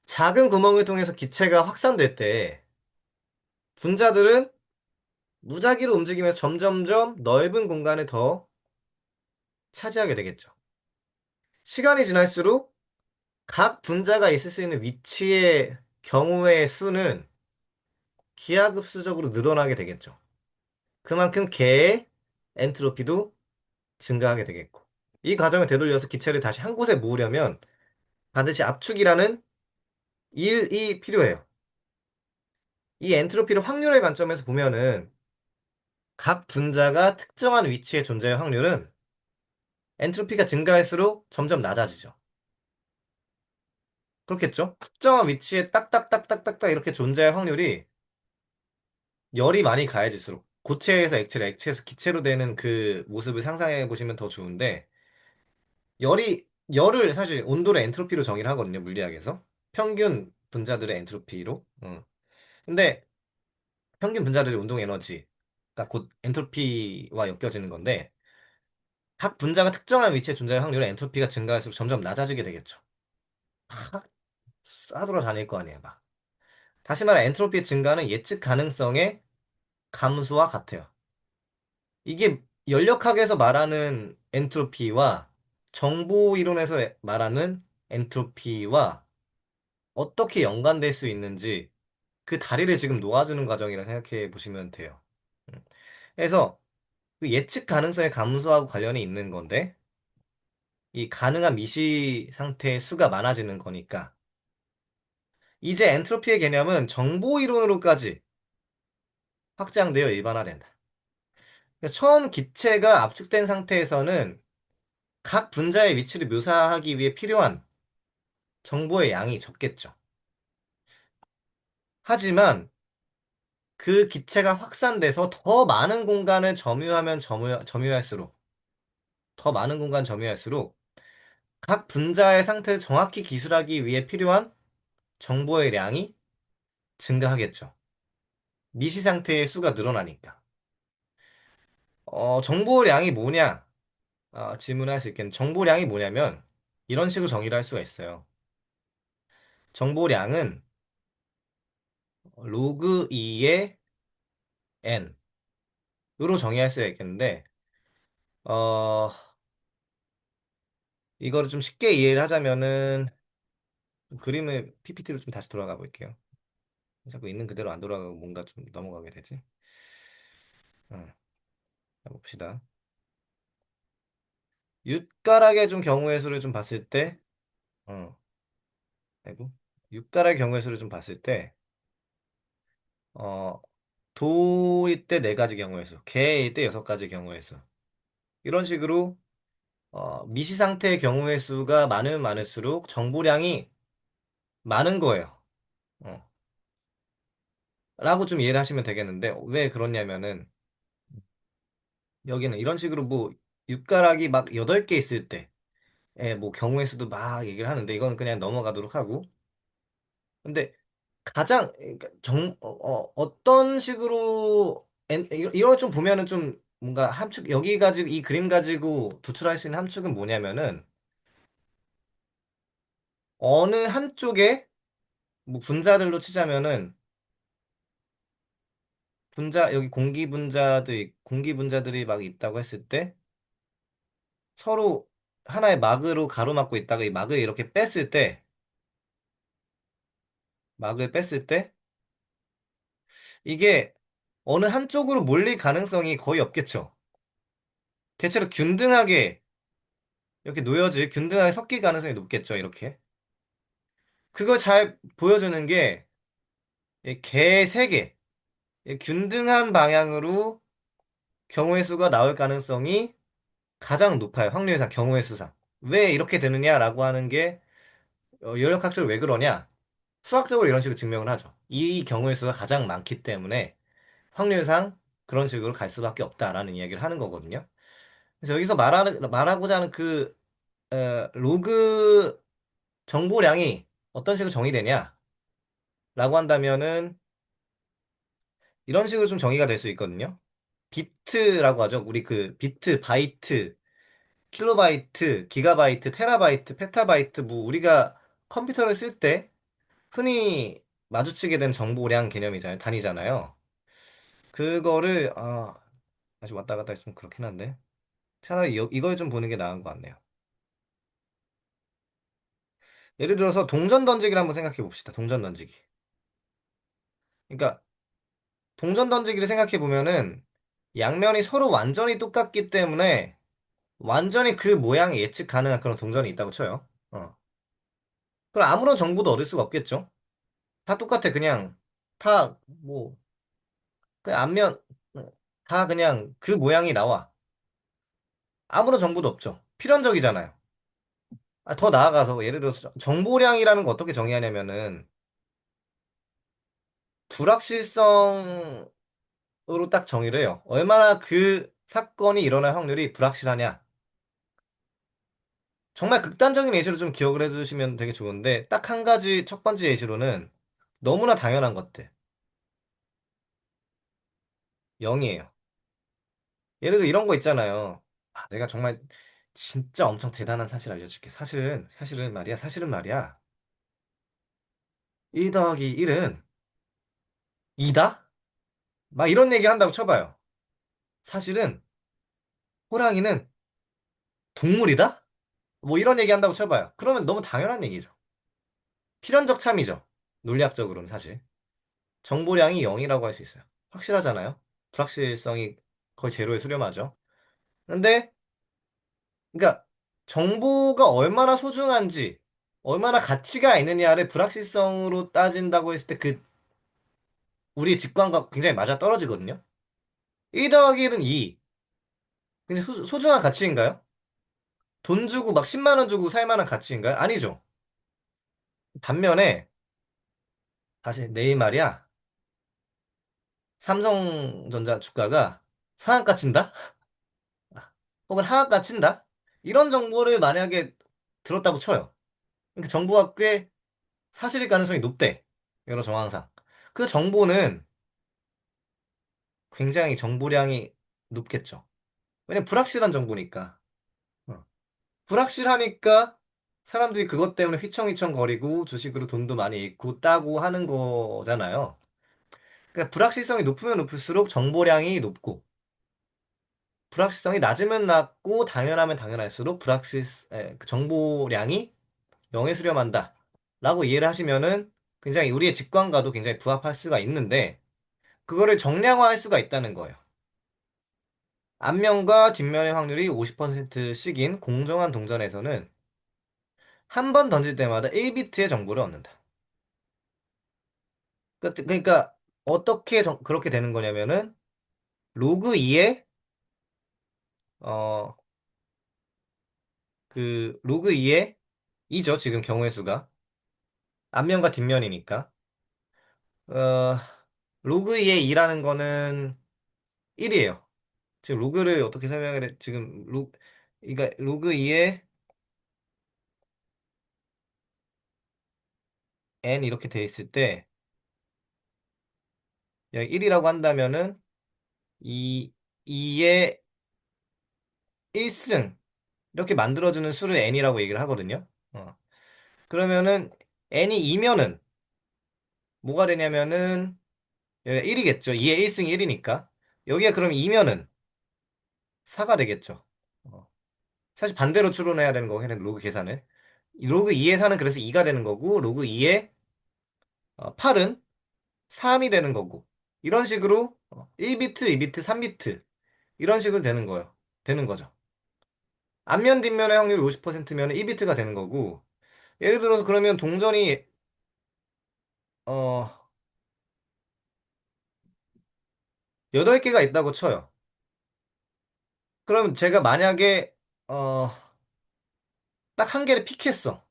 작은 구멍을 통해서 기체가 확산될 때 분자들은 무작위로 움직이면서 점점점 넓은 공간을 더 차지하게 되겠죠. 시간이 지날수록 각 분자가 있을 수 있는 위치의 경우의 수는 기하급수적으로 늘어나게 되겠죠. 그만큼 개의 엔트로피도 증가하게 되겠고. 이 과정을 되돌려서 기체를 다시 한 곳에 모으려면 반드시 압축이라는 일이 필요해요. 이 엔트로피를 확률의 관점에서 보면은 각 분자가 특정한 위치에 존재할 확률은 엔트로피가 증가할수록 점점 낮아지죠. 그렇겠죠? 특정한 위치에 딱딱딱딱딱딱 이렇게 존재할 확률이 열이 많이 가해질수록 고체에서 액체로 액체에서 기체로 되는 그 모습을 상상해 보시면 더 좋은데 열을 사실 온도를 엔트로피로 정의를 하거든요, 물리학에서. 평균 분자들의 엔트로피로. 근데 평균 분자들의 운동 에너지가 곧 엔트로피와 엮여지는 건데 각 분자가 특정한 위치에 존재할 확률은 엔트로피가 증가할수록 점점 낮아지게 되겠죠. 막 싸돌아다닐 거 아니에요, 막. 다시 말해 엔트로피의 증가는 예측 가능성의 감소와 같아요. 이게 연력학에서 말하는 엔트로피와 정보 이론에서 말하는 엔트로피와 어떻게 연관될 수 있는지 그 다리를 지금 놓아주는 과정이라 생각해 보시면 돼요. 음. 그래서 그 예측 가능성의 감소하고 관련이 있는 건데 이 가능한 미시 상태의 수가 많아지는 거니까 이제 엔트로피의 개념은 정보 이론으로까지 확장되어 일반화된다. 그래서 처음 기체가 압축된 상태에서는 각 분자의 위치를 묘사하기 위해 필요한 정보의 양이 적겠죠. 하지만 그 기체가 확산돼서 더 많은 공간을 점유할수록 더 많은 공간 점유할수록 각 분자의 상태를 정확히 기술하기 위해 필요한 정보의 양이 증가하겠죠. 미시 상태의 수가 늘어나니까. 정보량이 뭐냐? 질문할 수 있겠는데, 정보량이 뭐냐면, 이런 식으로 정의를 할 수가 있어요. 정보량은 로그 2의 n으로 정의할 수가 있겠는데, 어, 이거를 좀 쉽게 이해를 하자면은, 그림을 PPT로 좀 다시 돌아가 볼게요. 자꾸 있는 그대로 안 돌아가고 뭔가 좀 넘어가게 되지? 어, 봅시다. 육가락의 좀 경우의 수를 좀 봤을 때, 어, 아이고. 육가락의 경우의 수를 좀 봤을 때, 어, 도일 때 네 가지 경우의 수, 개일 때 여섯 가지 경우의 수. 이런 식으로, 미시 상태의 경우의 수가 많으면 많을수록 정보량이 많은 거예요. 어, 라고 좀 이해를 하시면 되겠는데, 왜 그러냐면은, 여기는 이런 식으로 뭐, 육가락이 막 8개 있을 때, 뭐 경우의 수도 막 얘기를 하는데, 이건 그냥 넘어가도록 하고, 근데 가장 그러니까 어떤 식으로 이런 거 좀 보면은 좀 뭔가 함축 여기 가지고 이 그림 가지고 도출할 수 있는 함축은 뭐냐면은 어느 한쪽에 뭐 분자들로 치자면은 분자 여기 공기 분자들이 막 있다고 했을 때 서로 하나의 막으로 가로막고 있다가 이 막을 이렇게 뺐을 때 막을 뺐을 때 이게 어느 한쪽으로 몰릴 가능성이 거의 없겠죠. 대체로 균등하게 이렇게 놓여질 균등하게 섞일 가능성이 높겠죠, 이렇게. 그걸 잘 보여주는 게, 개 세 개. 균등한 방향으로 경우의 수가 나올 가능성이 가장 높아요, 확률상, 경우의 수상. 왜 이렇게 되느냐라고 하는 게, 열역학적으로 왜 그러냐? 수학적으로 이런 식으로 증명을 하죠. 이 경우의 수가 가장 많기 때문에 확률상 그런 식으로 갈 수밖에 없다라는 이야기를 하는 거거든요. 그래서 여기서 말하고자 하는 로그 정보량이 어떤 식으로 정의되냐? 라고 한다면은 이런 식으로 좀 정의가 될 수 있거든요. 비트라고 하죠. 우리 그 비트, 바이트, 킬로바이트, 기가바이트, 테라바이트, 페타바이트 뭐 우리가 컴퓨터를 쓸 때 흔히 마주치게 된 정보량 개념이잖아요. 단위잖아요. 그거를 다시 왔다 갔다 했으면 그렇긴 한데 차라리 이걸 좀 보는 게 나은 것 같네요. 예를 들어서 동전 던지기를 한번 생각해 봅시다. 동전 던지기. 그러니까 동전 던지기를 생각해 보면은 양면이 서로 완전히 똑같기 때문에 완전히 그 모양이 예측 가능한 그런 동전이 있다고 쳐요. 그럼 아무런 정보도 얻을 수가 없겠죠? 다 똑같아. 그냥 다 뭐 그 앞면 다 그냥 그 모양이 나와. 아무런 정보도 없죠. 필연적이잖아요. 더 나아가서 예를 들어서 정보량이라는 거 어떻게 정의하냐면은 불확실성으로 딱 정의를 해요. 얼마나 그 사건이 일어날 확률이 불확실하냐. 정말 극단적인 예시로 좀 기억을 해주시면 되게 좋은데, 딱 한 가지, 첫 번째 예시로는 너무나 당연한 것들. 0이에요. 예를 들어 이런 거 있잖아요. 내가 정말 진짜 엄청 대단한 사실 알려줄게. 사실은 말이야. 1 더하기 1은 2다? 막 이런 얘기 한다고 쳐봐요. 사실은 호랑이는 동물이다? 뭐 이런 얘기 한다고 쳐봐요. 그러면 너무 당연한 얘기죠. 필연적 참이죠. 논리학적으로는 사실. 정보량이 0이라고 할 수 있어요. 확실하잖아요. 불확실성이 거의 제로에 수렴하죠. 근데, 그러니까, 정보가 얼마나 소중한지, 얼마나 가치가 있느냐를 불확실성으로 따진다고 했을 때 우리 직관과 굉장히 맞아 떨어지거든요. 1 더하기 1은 2. 근데 소중한 가치인가요? 돈 주고 막 10만 원 주고 살 만한 가치인가요? 아니죠. 반면에, 다시 내일 말이야, 삼성전자 주가가 상한가 친다? 혹은 하한가 친다? 이런 정보를 만약에 들었다고 쳐요. 그러니까 정보가 꽤 사실일 가능성이 높대. 여러 정황상. 그 정보는 굉장히 정보량이 높겠죠. 왜냐면 불확실한 정보니까. 어. 불확실하니까 사람들이 그것 때문에 휘청휘청 거리고 주식으로 돈도 많이 잃고 따고 하는 거잖아요. 그러니까 불확실성이 높으면 높을수록 정보량이 높고 불확실성이 낮으면 낮고 당연하면 당연할수록 그 정보량이 0에 수렴한다. 라고 이해를 하시면은 굉장히 우리의 직관과도 굉장히 부합할 수가 있는데 그거를 정량화할 수가 있다는 거예요. 앞면과 뒷면의 확률이 50%씩인 공정한 동전에서는 한 번 던질 때마다 1비트의 정보를 얻는다. 그러니까 어떻게 그렇게 되는 거냐면은 로그 2에 어 그 로그 2에 2죠. 지금 경우의 수가 앞면과 뒷면이니까 어 로그 2의 2라는 거는 1이에요. 지금 로그를 어떻게 설명을 해? 지금 그러니까 로그 2에 n 이렇게 돼 있을 때 여기 1이라고 한다면은 이 2의 1승 이렇게 만들어주는 수를 n이라고 얘기를 하거든요. 그러면은 n이 2면은 뭐가 되냐면은 1이겠죠. 2의 1승이 1이니까 여기에 그럼 2면은 4가 되겠죠. 어. 사실 반대로 추론해야 되는 거긴 해 로그 계산을. 이 로그 2의 4는 그래서 2가 되는 거고 로그 2의 8은 3이 되는 거고 이런 식으로 1비트, 2비트, 3비트 이런 식으로 되는 거예요. 되는 거죠. 앞면 뒷면의 확률이 50%면 1비트가 되는 거고 예를 들어서 그러면 동전이 어 8개가 있다고 쳐요. 그럼 제가 만약에 어 딱 한 개를 픽했어.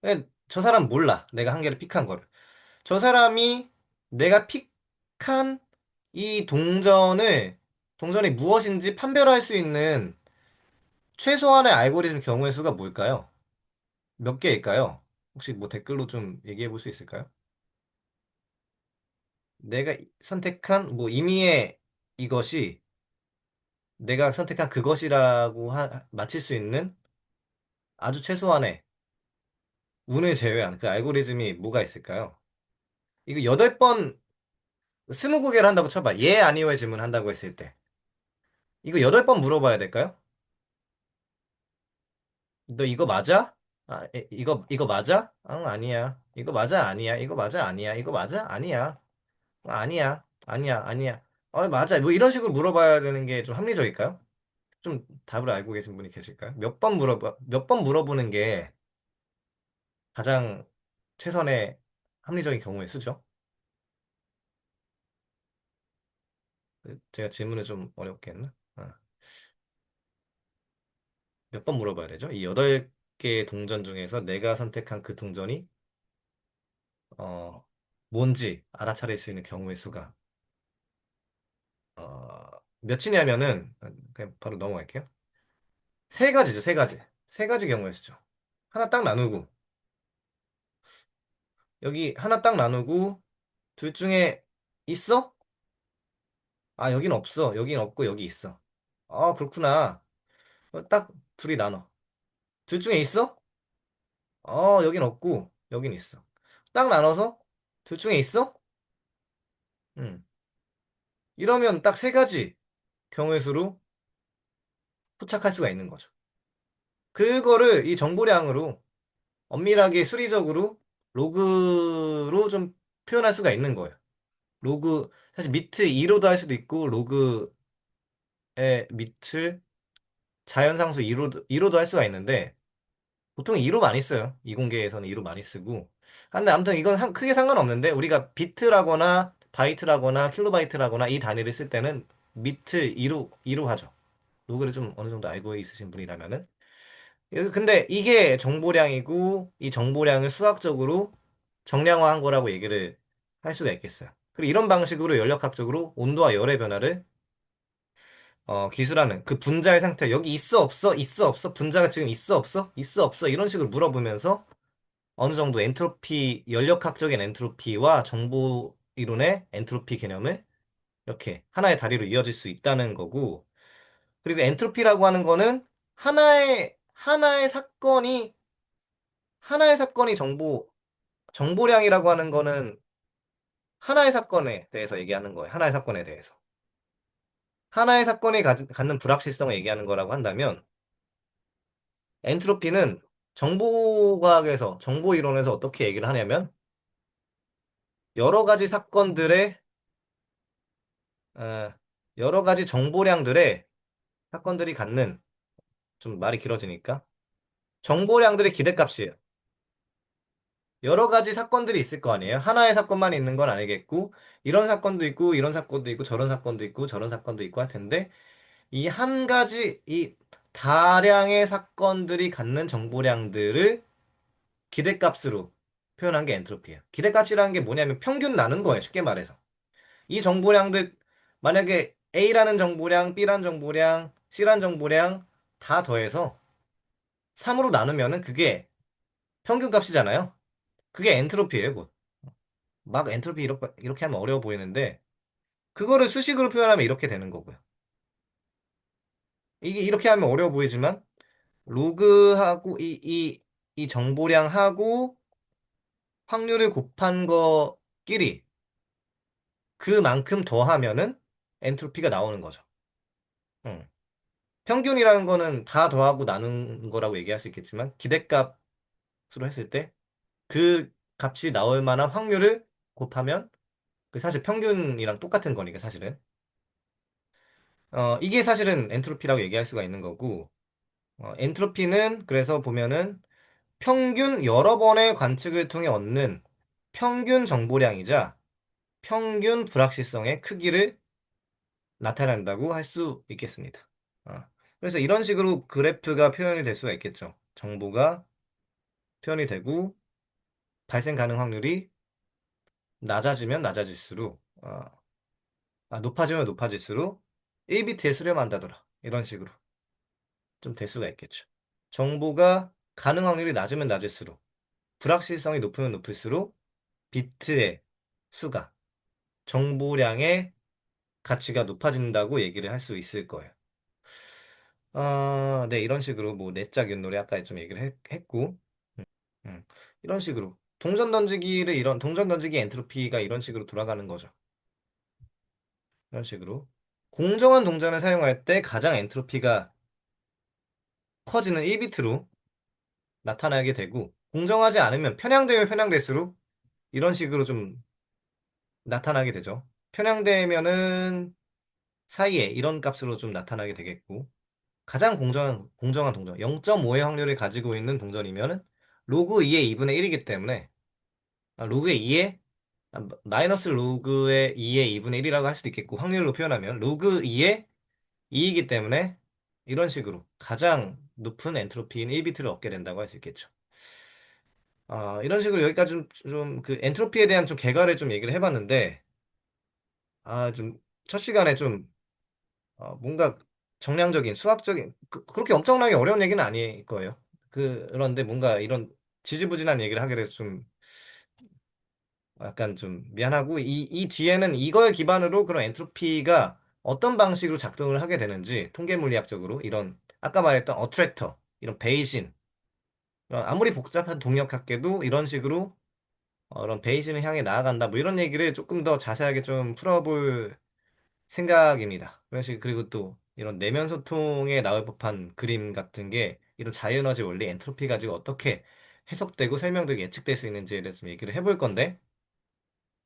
근데 저 사람 몰라. 내가 한 개를 픽한 거를. 저 사람이 내가 픽한 이 동전이 무엇인지 판별할 수 있는 최소한의 알고리즘 경우의 수가 뭘까요? 몇 개일까요? 혹시 뭐 댓글로 좀 얘기해 볼 수 있을까요? 내가 선택한 뭐 임의의 이것이 내가 선택한 그것이라고 맞힐 수 있는 아주 최소한의 운을 제외한 그 알고리즘이 뭐가 있을까요? 이거 8번 스무 고개를 한다고 쳐봐. 예, 아니오의 질문 한다고 했을 때. 이거 8번 물어봐야 될까요? 너 이거 맞아? 이거 맞아? 응, 아니야. 이거 맞아? 아니야. 이거 맞아? 아니야. 이거 맞아? 아니야. 아니야. 아니야. 아니야. 맞아. 뭐 이런 식으로 물어봐야 되는 게 좀 합리적일까요? 좀 답을 알고 계신 분이 계실까요? 몇 번 물어보는 게 가장 최선의 합리적인 경우의 수죠? 제가 질문을 좀 어렵게 했나? 몇 번 물어봐야 되죠? 이 8개의 동전 중에서 내가 선택한 그 동전이 어, 뭔지 알아차릴 수 있는 경우의 수가 몇이냐면은 그냥 바로 넘어갈게요. 세 가지죠, 세 가지. 세 가지 경우의 수죠. 하나 딱 나누고 여기 하나 딱 나누고 둘 중에 있어? 여긴 없어. 여긴 없고 여기 있어. 그렇구나. 딱 둘이 나눠. 둘 중에 있어? 여긴 없고 여긴 있어. 딱 나눠서 둘 중에 있어? 음. 이러면 딱 세 가지 경우의 수로 포착할 수가 있는 거죠. 그거를 이 정보량으로 엄밀하게 수리적으로 로그로 좀 표현할 수가 있는 거예요. 로그, 사실 미트 2로도 할 수도 있고, 로그의 밑을 자연상수 2로도 할 수가 있는데, 보통 2로 많이 써요. 이공계에서는 2로 많이 쓰고. 근데 아무튼 이건 크게 상관없는데, 우리가 비트라거나 바이트라거나 킬로바이트라거나 이 단위를 쓸 때는 미트 2로 하죠. 로그를 좀 어느 정도 알고 있으신 분이라면은. 근데 이게 정보량이고 이 정보량을 수학적으로 정량화한 거라고 얘기를 할 수가 있겠어요. 그리고 이런 방식으로 연력학적으로 온도와 열의 변화를 기술하는 그 분자의 상태 여기 있어 없어 있어 없어 분자가 지금 있어 없어 있어 없어 이런 식으로 물어보면서 어느 정도 엔트로피 연력학적인 엔트로피와 정보 이론의 엔트로피 개념을 이렇게 하나의 다리로 이어질 수 있다는 거고 그리고 엔트로피라고 하는 거는 하나의 사건이 정보량이라고 하는 거는 하나의 사건에 대해서 얘기하는 거예요. 하나의 사건에 대해서. 하나의 사건이 갖는 불확실성을 얘기하는 거라고 한다면, 엔트로피는 정보과학에서, 정보 이론에서 어떻게 얘기를 하냐면, 여러 가지 사건들의 어, 여러 가지 정보량들의 사건들이 갖는 좀 말이 길어지니까 정보량들의 기대값이에요. 여러 가지 사건들이 있을 거 아니에요. 하나의 사건만 있는 건 아니겠고 이런 사건도 있고 이런 사건도 있고 저런 사건도 있고 저런 사건도 있고 할 텐데 이 한 가지 이 다량의 사건들이 갖는 정보량들을 기대값으로 표현한 게 엔트로피예요. 기대값이라는 게 뭐냐면 평균 나눈 거예요. 쉽게 말해서. 이 정보량들 만약에 A라는 정보량, B라는 정보량, C라는 정보량 다 더해서 3으로 나누면은 그게 평균 값이잖아요. 그게 엔트로피예요, 곧. 막 엔트로피 이렇게 하면 어려워 보이는데 그거를 수식으로 표현하면 이렇게 되는 거고요. 이게 이렇게 하면 어려워 보이지만 로그하고 이 정보량하고 확률을 곱한 거끼리 그만큼 더하면은 엔트로피가 나오는 거죠. 응. 평균이라는 거는 다 더하고 나눈 거라고 얘기할 수 있겠지만 기대값으로 했을 때 그 값이 나올 만한 확률을 곱하면 그 사실 평균이랑 똑같은 거니까 사실은 이게 사실은 엔트로피라고 얘기할 수가 있는 거고 엔트로피는 그래서 보면은 평균 여러 번의 관측을 통해 얻는 평균 정보량이자 평균 불확실성의 크기를 나타낸다고 할 수 있겠습니다. 어, 그래서 이런 식으로 그래프가 표현이 될 수가 있겠죠. 정보가 표현이 되고 발생 가능 확률이 낮아지면 낮아질수록 높아지면 높아질수록 1비트에 수렴한다더라. 이런 식으로 좀 될 수가 있겠죠. 정보가 가능 확률이 낮으면 낮을수록 불확실성이 높으면 높을수록 비트의 수가 정보량의 가치가 높아진다고 얘기를 할 수 있을 거예요. 네, 이런 식으로 뭐 내적 윷놀이 아까 좀 얘기를 했고, 음, 이런 식으로 동전 던지기 엔트로피가 이런 식으로 돌아가는 거죠. 이런 식으로 공정한 동전을 사용할 때 가장 엔트로피가 커지는 1비트로 나타나게 되고, 공정하지 않으면 편향되면 편향될수록 이런 식으로 좀 나타나게 되죠. 편향되면은 사이에 이런 값으로 좀 나타나게 되겠고, 가장 공정한 동전, 0.5의 확률을 가지고 있는 동전이면은 로그 2의 2분의 1이기 때문에, 로그의 2의, 마이너스 로그의 2의 2분의 1이라고 할 수도 있겠고, 확률로 표현하면 로그 2의 2이기 때문에 이런 식으로 가장 높은 엔트로피인 1비트를 얻게 된다고 할 수 있겠죠. 이런 식으로 여기까지 좀 그 엔트로피에 대한 좀 개괄을 좀 얘기를 해봤는데, 좀 첫 시간에 좀 뭔가 정량적인 수학적인 그렇게 엄청나게 어려운 얘기는 아닐 거예요. 그런데 뭔가 이런 지지부진한 얘기를 하게 돼서 좀 약간 좀 미안하고 이 뒤에는 이걸 기반으로 그런 엔트로피가 어떤 방식으로 작동을 하게 되는지 통계 물리학적으로 이런 아까 말했던 어트랙터 이런 베이신 아무리 복잡한 동력학계도 이런 식으로 이런 베이신을 향해 나아간다 뭐 이런 얘기를 조금 더 자세하게 좀 풀어볼 생각입니다. 그런 식 그리고 또 이런 내면 소통에 나올 법한 그림 같은 게 이런 자이에너지 원리 엔트로피 가지고 어떻게 해석되고 설명되고 예측될 수 있는지에 대해서 좀 얘기를 해볼 건데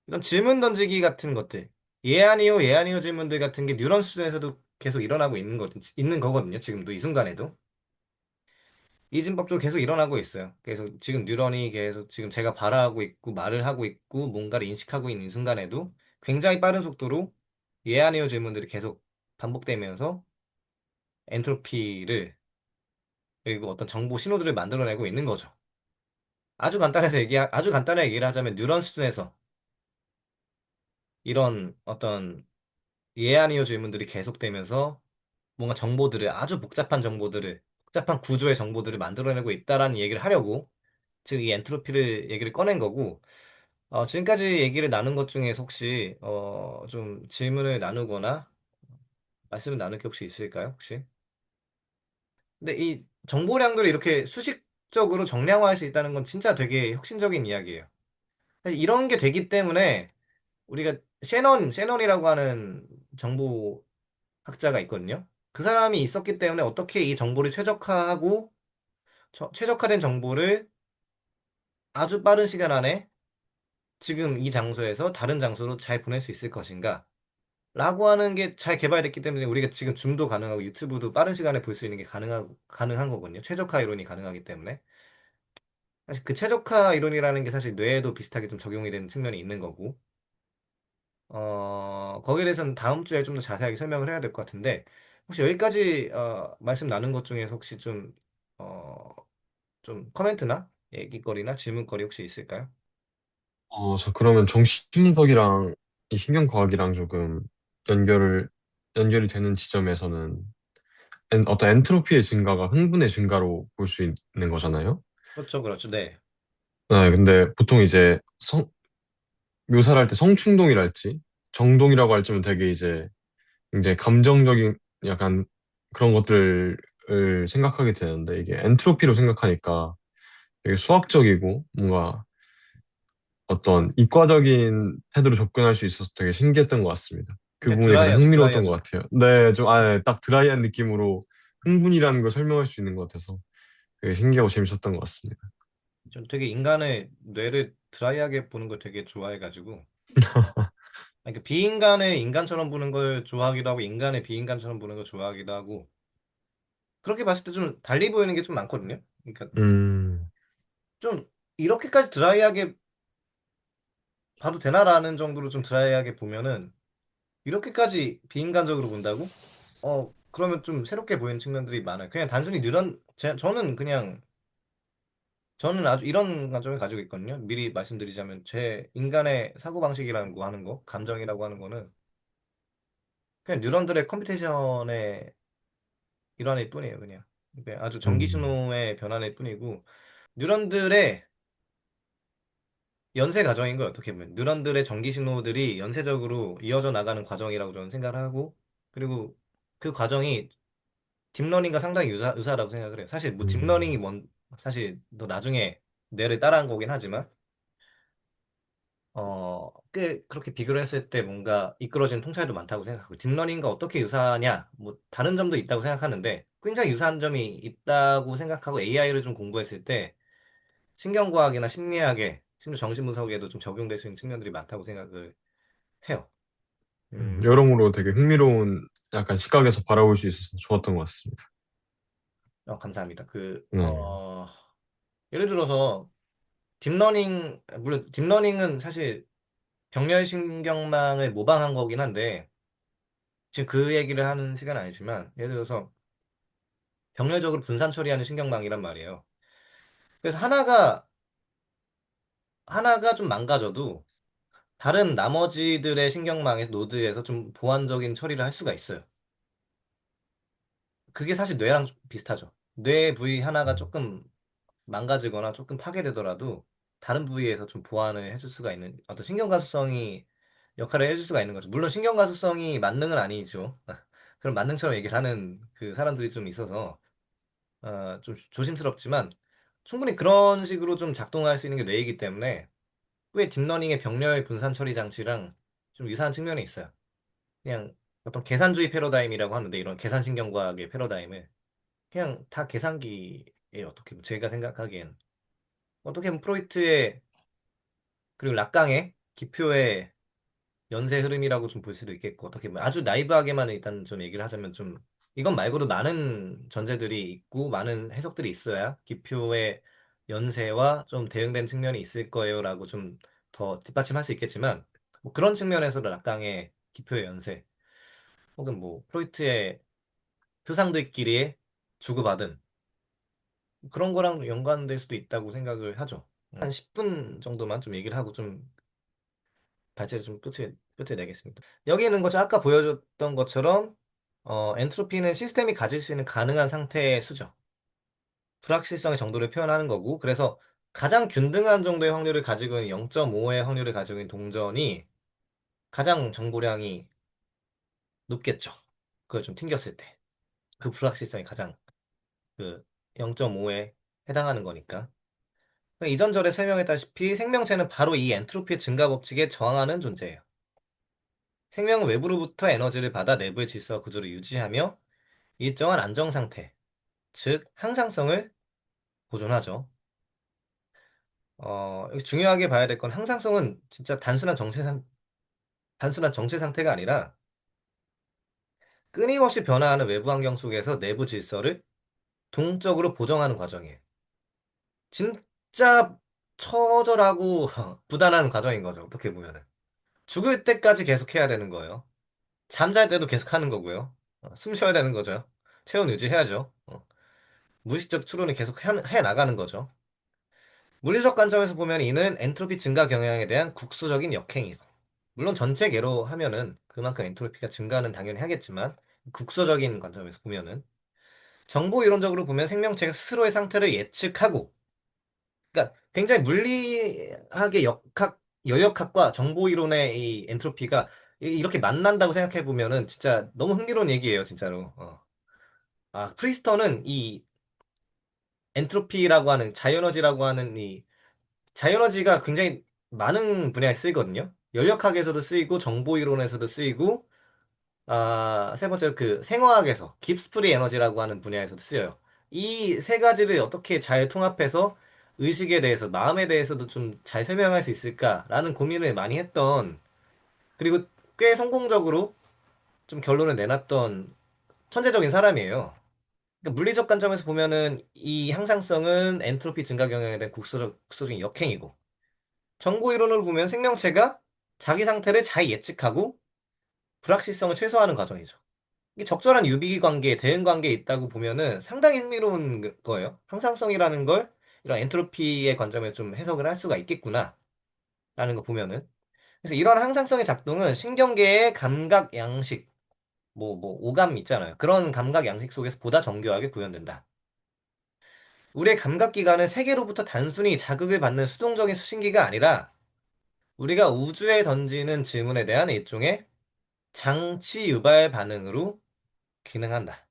이런 질문 던지기 같은 것들 예 아니요 예 아니요 질문들 같은 게 뉴런 수준에서도 계속 일어나고 있는 거거든요. 지금도 이 순간에도 이진법도 계속 일어나고 있어요. 그래서 지금 뉴런이 계속 지금 제가 발화하고 있고 말을 하고 있고 뭔가를 인식하고 있는 이 순간에도 굉장히 빠른 속도로 예 아니요 질문들이 계속 반복되면서 엔트로피를 그리고 어떤 정보 신호들을 만들어내고 있는 거죠. 아주 간단하게 얘기를 하자면 뉴런 수준에서 이런 어떤 예 아니요 질문들이 계속되면서 뭔가 복잡한 구조의 정보들을 만들어내고 있다라는 얘기를 하려고 지금 이 엔트로피를 얘기를 꺼낸 거고 지금까지 얘기를 나눈 것 중에서 혹시 좀 질문을 나누거나 말씀을 나눌 게 혹시 있을까요? 혹시? 근데 이 정보량들을 이렇게 수식적으로 정량화할 수 있다는 건 진짜 되게 혁신적인 이야기예요. 사실 이런 게 되기 때문에 우리가 셰넌이라고 하는 정보학자가 있거든요. 그 사람이 있었기 때문에 어떻게 이 정보를 최적화하고 최적화된 정보를 아주 빠른 시간 안에 지금 이 장소에서 다른 장소로 잘 보낼 수 있을 것인가? 라고 하는 게 잘 개발됐기 때문에 우리가 지금 줌도 가능하고 유튜브도 빠른 시간에 볼 수 있는 게 가능한 거거든요. 최적화 이론이 가능하기 때문에. 사실 그 최적화 이론이라는 게 사실 뇌에도 비슷하게 좀 적용이 되는 측면이 있는 거고. 거기에 대해서는 다음 주에 좀 더 자세하게 설명을 해야 될 것 같은데, 혹시 여기까지, 말씀 나눈 것 중에서 혹시 어, 좀 코멘트나 얘기거리나 질문거리 혹시 있을까요? 저 그러면 정신분석이랑 이 신경과학이랑 조금 연결을, 연결이 되는 지점에서는 어떤 엔트로피의 증가가 흥분의 증가로 볼 수 있는 거잖아요? 그렇죠, 그렇죠. 네. 네, 근데 보통 이제 묘사를 할 때 성충동이랄지 정동이라고 할 때는 되게 이제 감정적인 약간 그런 것들을 생각하게 되는데 이게 엔트로피로 생각하니까 되게 수학적이고 뭔가 어떤 이과적인 태도로 접근할 수 있어서 되게 신기했던 것 같습니다. 그 그러니까 부분이 가장 흥미로웠던 것 드라이하죠. 같아요. 네, 좀 아예 딱 드라이한 느낌으로 흥분이라는 걸 설명할 수 있는 것 같아서 되게 신기하고 재밌었던 것 같습니다. 전 되게 인간의 뇌를 드라이하게 보는 걸 되게 좋아해가지고, 그러니까 비인간의 인간처럼 보는 걸 좋아하기도 하고, 인간의 비인간처럼 보는 걸 좋아하기도 하고, 그렇게 봤을 때 좀 달리 보이는 게 좀 많거든요. 그러니까 음, 좀 이렇게까지 드라이하게 봐도 되나라는 정도로 좀 드라이하게 보면은, 이렇게까지 비인간적으로 본다고? 그러면 좀 새롭게 보이는 측면들이 많아요. 그냥 단순히 저는 아주 이런 관점을 가지고 있거든요. 미리 말씀드리자면, 제 인간의 사고방식이라고 하는 거, 감정이라고 하는 거는 그냥 뉴런들의 컴퓨테이션의 일환일 뿐이에요, 그냥. 그러니까 아주 음, 전기신호의 변환일 뿐이고, 뉴런들의 연쇄 과정인 거예요, 어떻게 보면. 뉴런들의 전기신호들이 연쇄적으로 이어져 나가는 과정이라고 저는 생각을 하고, 그리고 그 과정이 딥러닝과 상당히 유사하다고 생각을 해요. 사실 뭐 딥러닝이 음, 사실 더 나중에 뇌를 따라한 거긴 하지만, 꽤 그렇게 비교를 했을 때 뭔가 이끌어지는 통찰도 많다고 생각하고, 딥러닝과 어떻게 유사하냐, 뭐 다른 점도 있다고 생각하는데, 굉장히 유사한 점이 있다고 생각하고 AI를 좀 공부했을 때, 신경과학이나 심리학에, 심지어 정신분석에도 좀 적용될 수 있는 측면들이 많다고 생각을 해요. 여러모로 되게 흥미로운 약간 시각에서 바라볼 수 있어서 좋았던 것 같습니다. 감사합니다. 네. 예를 들어서, 물론 딥러닝은 사실 병렬신경망을 모방한 거긴 한데, 지금 그 얘기를 하는 시간은 아니지만, 예를 들어서 병렬적으로 분산 처리하는 신경망이란 말이에요. 그래서 하나가 좀 망가져도 다른 나머지들의 신경망에서 노드에서 좀 보완적인 처리를 할 수가 있어요. 그게 사실 뇌랑 좀 비슷하죠. 뇌 부위 하나가 음, 조금 망가지거나 조금 파괴되더라도 다른 부위에서 좀 보완을 해줄 수가 있는 어떤 신경가수성이 역할을 해줄 수가 있는 거죠. 물론 신경가수성이 만능은 아니죠. 그런 만능처럼 얘기를 하는 그 사람들이 좀 있어서 좀 조심스럽지만 충분히 그런 식으로 좀 작동할 수 있는 게 뇌이기 때문에 꽤 딥러닝의 병렬 분산 처리 장치랑 좀 유사한 측면이 있어요. 그냥 어떤 계산주의 패러다임이라고 하는데 이런 계산신경과학의 패러다임을 그냥 다 계산기예요. 어떻게 보면 제가 생각하기엔 어떻게 보면 프로이트의 그리고 락강의 기표의 연쇄 흐름이라고 좀 볼 수도 있겠고 어떻게 보면 아주 나이브하게만 일단 좀 얘기를 하자면 좀 이건 말고도 많은 전제들이 있고 많은 해석들이 있어야 기표의 연쇄와 좀 대응된 측면이 있을 거예요라고 좀 더 뒷받침할 수 있겠지만 뭐 그런 측면에서도 락강의 기표의 연쇄 혹은 뭐 프로이트의 표상들끼리 주고받은 그런 거랑 연관될 수도 있다고 생각을 하죠. 한 10분 정도만 좀 얘기를 하고 좀 발제를 좀 끝을 내겠습니다. 여기 있는 것처럼 아까 보여줬던 것처럼 엔트로피는 시스템이 가질 수 있는 가능한 상태의 수죠. 불확실성의 정도를 표현하는 거고 그래서 가장 균등한 정도의 확률을 가지고 있는 0.5의 확률을 가지고 있는 동전이 가장 정보량이 높겠죠. 그걸 좀 튕겼을 때. 그 불확실성이 가장 그 0.5에 해당하는 거니까. 이전절에 설명했다시피 생명체는 바로 이 엔트로피의 증가 법칙에 저항하는 존재예요. 생명은 외부로부터 에너지를 받아 내부의 질서와 구조를 유지하며 일정한 안정 상태, 즉 항상성을 보존하죠. 여기 중요하게 봐야 될 건 항상성은 진짜 단순한 정체 상태가 아니라 끊임없이 변화하는 외부 환경 속에서 내부 질서를 동적으로 보정하는 과정이에요. 진짜 처절하고 부단한 과정인 거죠. 어떻게 보면은. 죽을 때까지 계속 해야 되는 거예요. 잠잘 때도 계속 하는 거고요. 숨 쉬어야 되는 거죠. 체온 유지해야죠. 무의식적 추론을 계속 해 나가는 거죠. 물리적 관점에서 보면 이는 엔트로피 증가 경향에 대한 국수적인 역행이고, 물론 전체 계로 하면은 그만큼 엔트로피가 증가는 당연히 하겠지만, 국수적인 관점에서 보면은, 정보 이론적으로 보면 생명체가 스스로의 상태를 예측하고, 그러니까 굉장히 물리학의 열역학과 정보 이론의 이 엔트로피가 이렇게 만난다고 생각해 보면은 진짜 너무 흥미로운 얘기예요, 진짜로. 프리스턴은 이 엔트로피라고 하는 자이오너지라고 하는 이 자이오너지가 굉장히 많은 분야에 쓰이거든요. 연력학에서도 쓰이고 정보 이론에서도 쓰이고 세 번째로 그 생화학에서 깁스프리 에너지라고 하는 분야에서도 쓰여요. 이 세 가지를 어떻게 잘 통합해서 의식에 대해서 마음에 대해서도 좀 잘 설명할 수 있을까라는 고민을 많이 했던 그리고 꽤 성공적으로 좀 결론을 내놨던 천재적인 사람이에요. 그러니까 물리적 관점에서 보면은 이 항상성은 엔트로피 증가 경향에 대한 국소적인 역행이고 정보 이론으로 보면 생명체가 자기 상태를 잘 예측하고 불확실성을 최소화하는 과정이죠. 이게 적절한 유비 관계, 대응 관계에 있다고 보면은 상당히 흥미로운 거예요. 항상성이라는 걸 이런 엔트로피의 관점에서 좀 해석을 할 수가 있겠구나 라는 거 보면은 그래서 이러한 항상성의 작동은 신경계의 감각 양식 오감 있잖아요. 그런 감각 양식 속에서 보다 정교하게 구현된다. 우리의 감각기관은 세계로부터 단순히 자극을 받는 수동적인 수신기가 아니라 우리가 우주에 던지는 질문에 대한 일종의 장치 유발 반응으로 기능한다.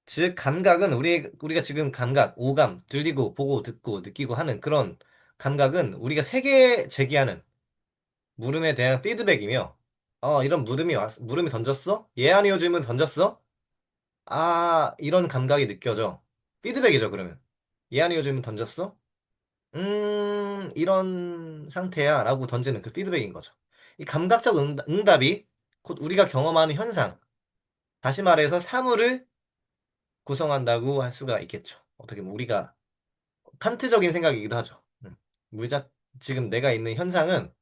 즉, 감각은 우리가 지금 감각, 오감, 들리고, 보고, 듣고, 느끼고 하는 그런 감각은 우리가 세계에 제기하는 물음에 대한 피드백이며, 이런 물음이 던졌어? 예, 아니요 질문 던졌어? 이런 감각이 느껴져. 피드백이죠, 그러면. 예, 아니요 질문 던졌어? 이런 상태야. 라고 던지는 그 피드백인 거죠. 이 감각적 응답이 곧 우리가 경험하는 현상, 다시 말해서 사물을 구성한다고 할 수가 있겠죠. 어떻게 보면 우리가 칸트적인 생각이기도 하죠. 물자, 지금 내가 있는 현상은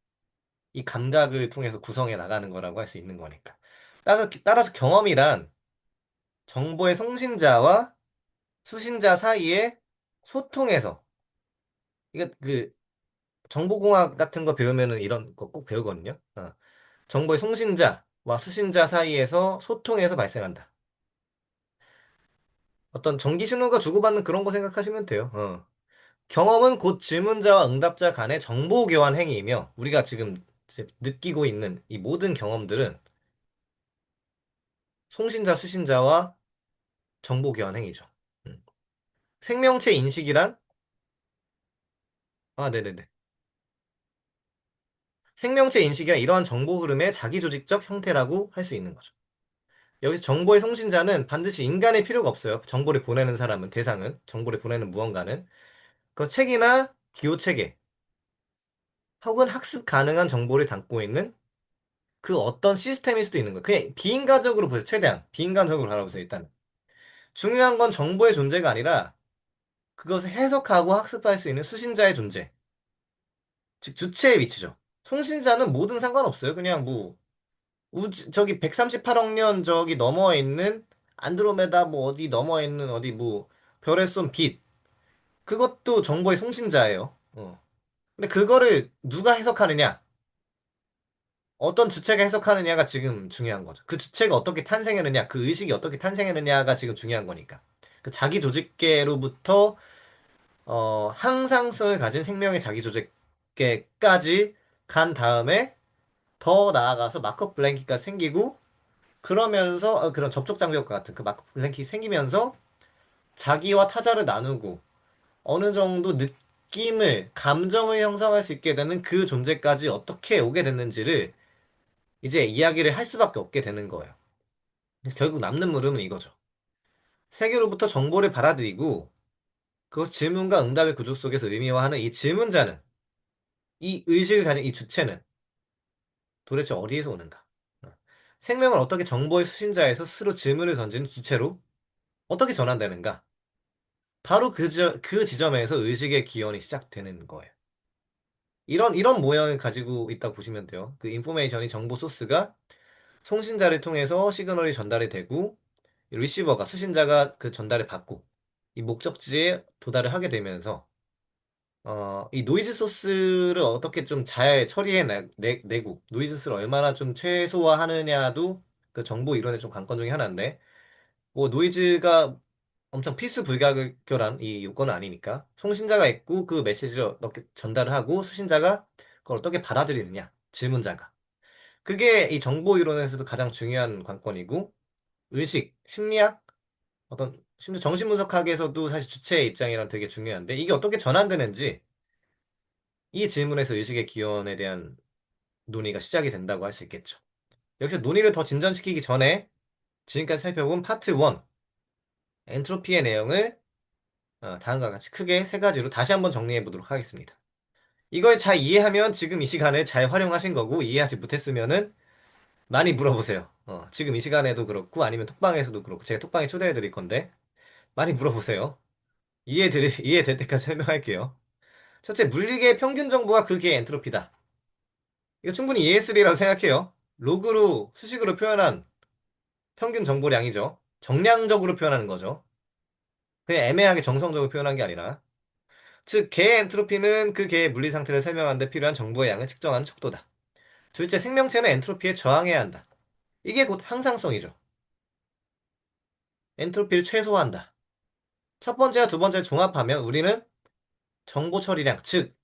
이 감각을 통해서 구성해 나가는 거라고 할 수 있는 거니까. 따라서 경험이란 정보의 송신자와 수신자 사이의 소통에서, 이게 그 정보공학 같은 거 배우면은 이런 거 꼭 배우거든요. 정보의 송신자와 수신자 사이에서 소통에서 발생한다. 어떤 전기 신호가 주고받는 그런 거 생각하시면 돼요. 경험은 곧 질문자와 응답자 간의 정보 교환 행위이며 우리가 지금 느끼고 있는 이 모든 경험들은 송신자, 수신자와 정보 교환 행위죠. 음. 생명체 인식이란 네네네. 생명체 인식이란 이러한 정보 흐름의 자기조직적 형태라고 할 수 있는 거죠. 여기서 정보의 송신자는 반드시 인간의 필요가 없어요. 정보를 보내는 사람은, 대상은, 정보를 보내는 무언가는. 그 책이나 기호체계, 혹은 학습 가능한 정보를 담고 있는 그 어떤 시스템일 수도 있는 거예요. 그냥 비인간적으로 보세요. 최대한. 비인간적으로 바라보세요, 일단. 중요한 건 정보의 존재가 아니라 그것을 해석하고 학습할 수 있는 수신자의 존재. 즉, 주체의 위치죠. 송신자는 뭐든 상관없어요. 그냥 저기 138억 년 저기 너머에 있는 안드로메다 어디 너머에 있는 어디 별에 쏜 빛. 그것도 정보의 송신자예요. 근데 그거를 누가 해석하느냐? 어떤 주체가 해석하느냐가 지금 중요한 거죠. 그 주체가 어떻게 탄생했느냐, 그 의식이 어떻게 탄생했느냐가 지금 중요한 거니까. 그 자기 조직계로부터 항상성을 가진 생명의 자기 조직계까지 간 다음에 더 나아가서 마커 블랭키가 생기고 그러면서 그런 접촉 장벽과 같은 그 마커 블랭키 생기면서 자기와 타자를 나누고 어느 정도 감정을 형성할 수 있게 되는 그 존재까지 어떻게 오게 됐는지를 이제 이야기를 할 수밖에 없게 되는 거예요. 그래서 결국 남는 물음은 이거죠. 세계로부터 정보를 받아들이고 그것 질문과 응답의 구조 속에서 의미화하는 이 질문자는 이 의식을 가진 이 주체는 도대체 어디에서 오는가? 어. 생명을 어떻게 정보의 수신자에서 스스로 질문을 던지는 주체로 어떻게 전환되는가? 바로 그 지점에서 의식의 기원이 시작되는 거예요. 이런 모형을 가지고 있다고 보시면 돼요. 그 인포메이션이 정보 소스가 송신자를 통해서 시그널이 전달이 되고 리시버가 수신자가 그 전달을 받고 이 목적지에 도달을 하게 되면서 이 노이즈 소스를 어떻게 좀 잘 처리해 내고 노이즈 소스를 얼마나 좀 최소화하느냐도 그 정보 이론의 좀 관건 중에 하나인데 뭐 노이즈가 엄청 필수 불가결한 이 요건은 아니니까 송신자가 있고 그 메시지를 어떻게 전달을 하고 수신자가 그걸 어떻게 받아들이느냐 질문자가 그게 이 정보 이론에서도 가장 중요한 관건이고 의식, 심리학, 어떤 심지어 정신분석학에서도 사실 주체의 입장이랑 되게 중요한데 이게 어떻게 전환되는지 이 질문에서 의식의 기원에 대한 논의가 시작이 된다고 할 수 있겠죠. 여기서 논의를 더 진전시키기 전에 지금까지 살펴본 파트 1 엔트로피의 내용을 다음과 같이 크게 세 가지로 다시 한번 정리해 보도록 하겠습니다. 이걸 잘 이해하면 지금 이 시간을 잘 활용하신 거고 이해하지 못했으면은 많이 물어보세요. 지금 이 시간에도 그렇고 아니면 톡방에서도 그렇고 제가 톡방에 초대해 드릴 건데 많이 물어보세요. 이해될 때까지 설명할게요. 첫째, 물리계의 평균 정보가 그게 엔트로피다. 이거 충분히 ES3라고 생각해요. 로그로 수식으로 표현한 평균 정보량이죠. 정량적으로 표현하는 거죠. 그냥 애매하게 정성적으로 표현한 게 아니라. 즉, 개의 엔트로피는 그 개의 물리 상태를 설명하는 데 필요한 정보의 양을 측정하는 척도다. 둘째, 생명체는 엔트로피에 저항해야 한다. 이게 곧 항상성이죠. 엔트로피를 최소화한다. 첫 번째와 두 번째를 종합하면 우리는 정보 처리량, 즉,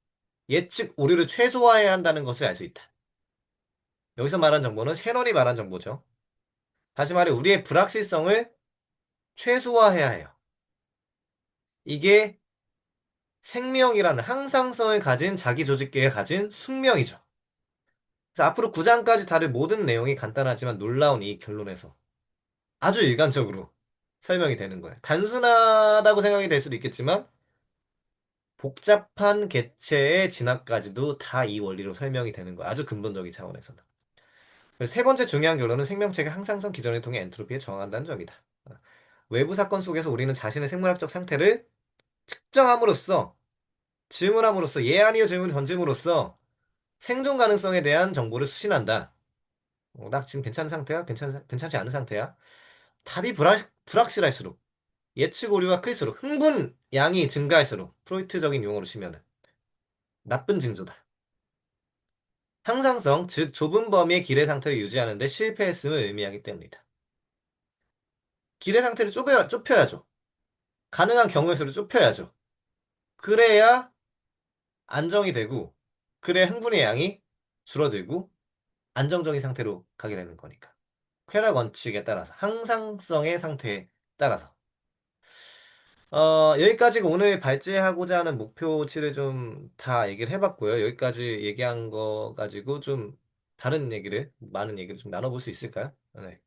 예측 오류를 최소화해야 한다는 것을 알 수 있다. 여기서 말한 정보는 셰넌이 말한 정보죠. 다시 말해, 우리의 불확실성을 최소화해야 해요. 이게 생명이라는 항상성을 가진 자기 조직계가 가진 숙명이죠. 그래서 앞으로 9장까지 다룰 모든 내용이 간단하지만 놀라운 이 결론에서 아주 일관적으로 설명이 되는 거예요. 단순하다고 생각이 될 수도 있겠지만 복잡한 개체의 진화까지도 다 이 원리로 설명이 되는 거예요. 아주 근본적인 차원에서는. 그래서 세 번째 중요한 결론은 생명체가 항상성 기전을 통해 엔트로피에 저항한다는 점이다. 외부 사건 속에서 우리는 자신의 생물학적 상태를 측정함으로써 질문함으로써 예 아니요 질문을 던짐으로써 생존 가능성에 대한 정보를 수신한다. 나 지금 괜찮은 상태야? 괜찮지 않은 상태야? 답이 불확실할수록 예측 오류가 클수록 흥분 양이 증가할수록 프로이트적인 용어로 치면은 나쁜 징조다. 항상성, 즉 좁은 범위의 기대 상태를 유지하는 데 실패했음을 의미하기 때문이다. 기대 상태를 좁혀야죠. 가능한 경우의 수를 좁혀야죠. 그래야 안정이 되고 그래야 흥분의 양이 줄어들고 안정적인 상태로 가게 되는 거니까. 쾌락 원칙에 따라서 항상성의 상태에 따라서 여기까지가 오늘 발제하고자 하는 목표치를 좀 다 얘기를 해봤고요. 여기까지 얘기한 거 가지고 좀 다른 얘기를 많은 얘기를 좀 나눠볼 수 있을까요? 네.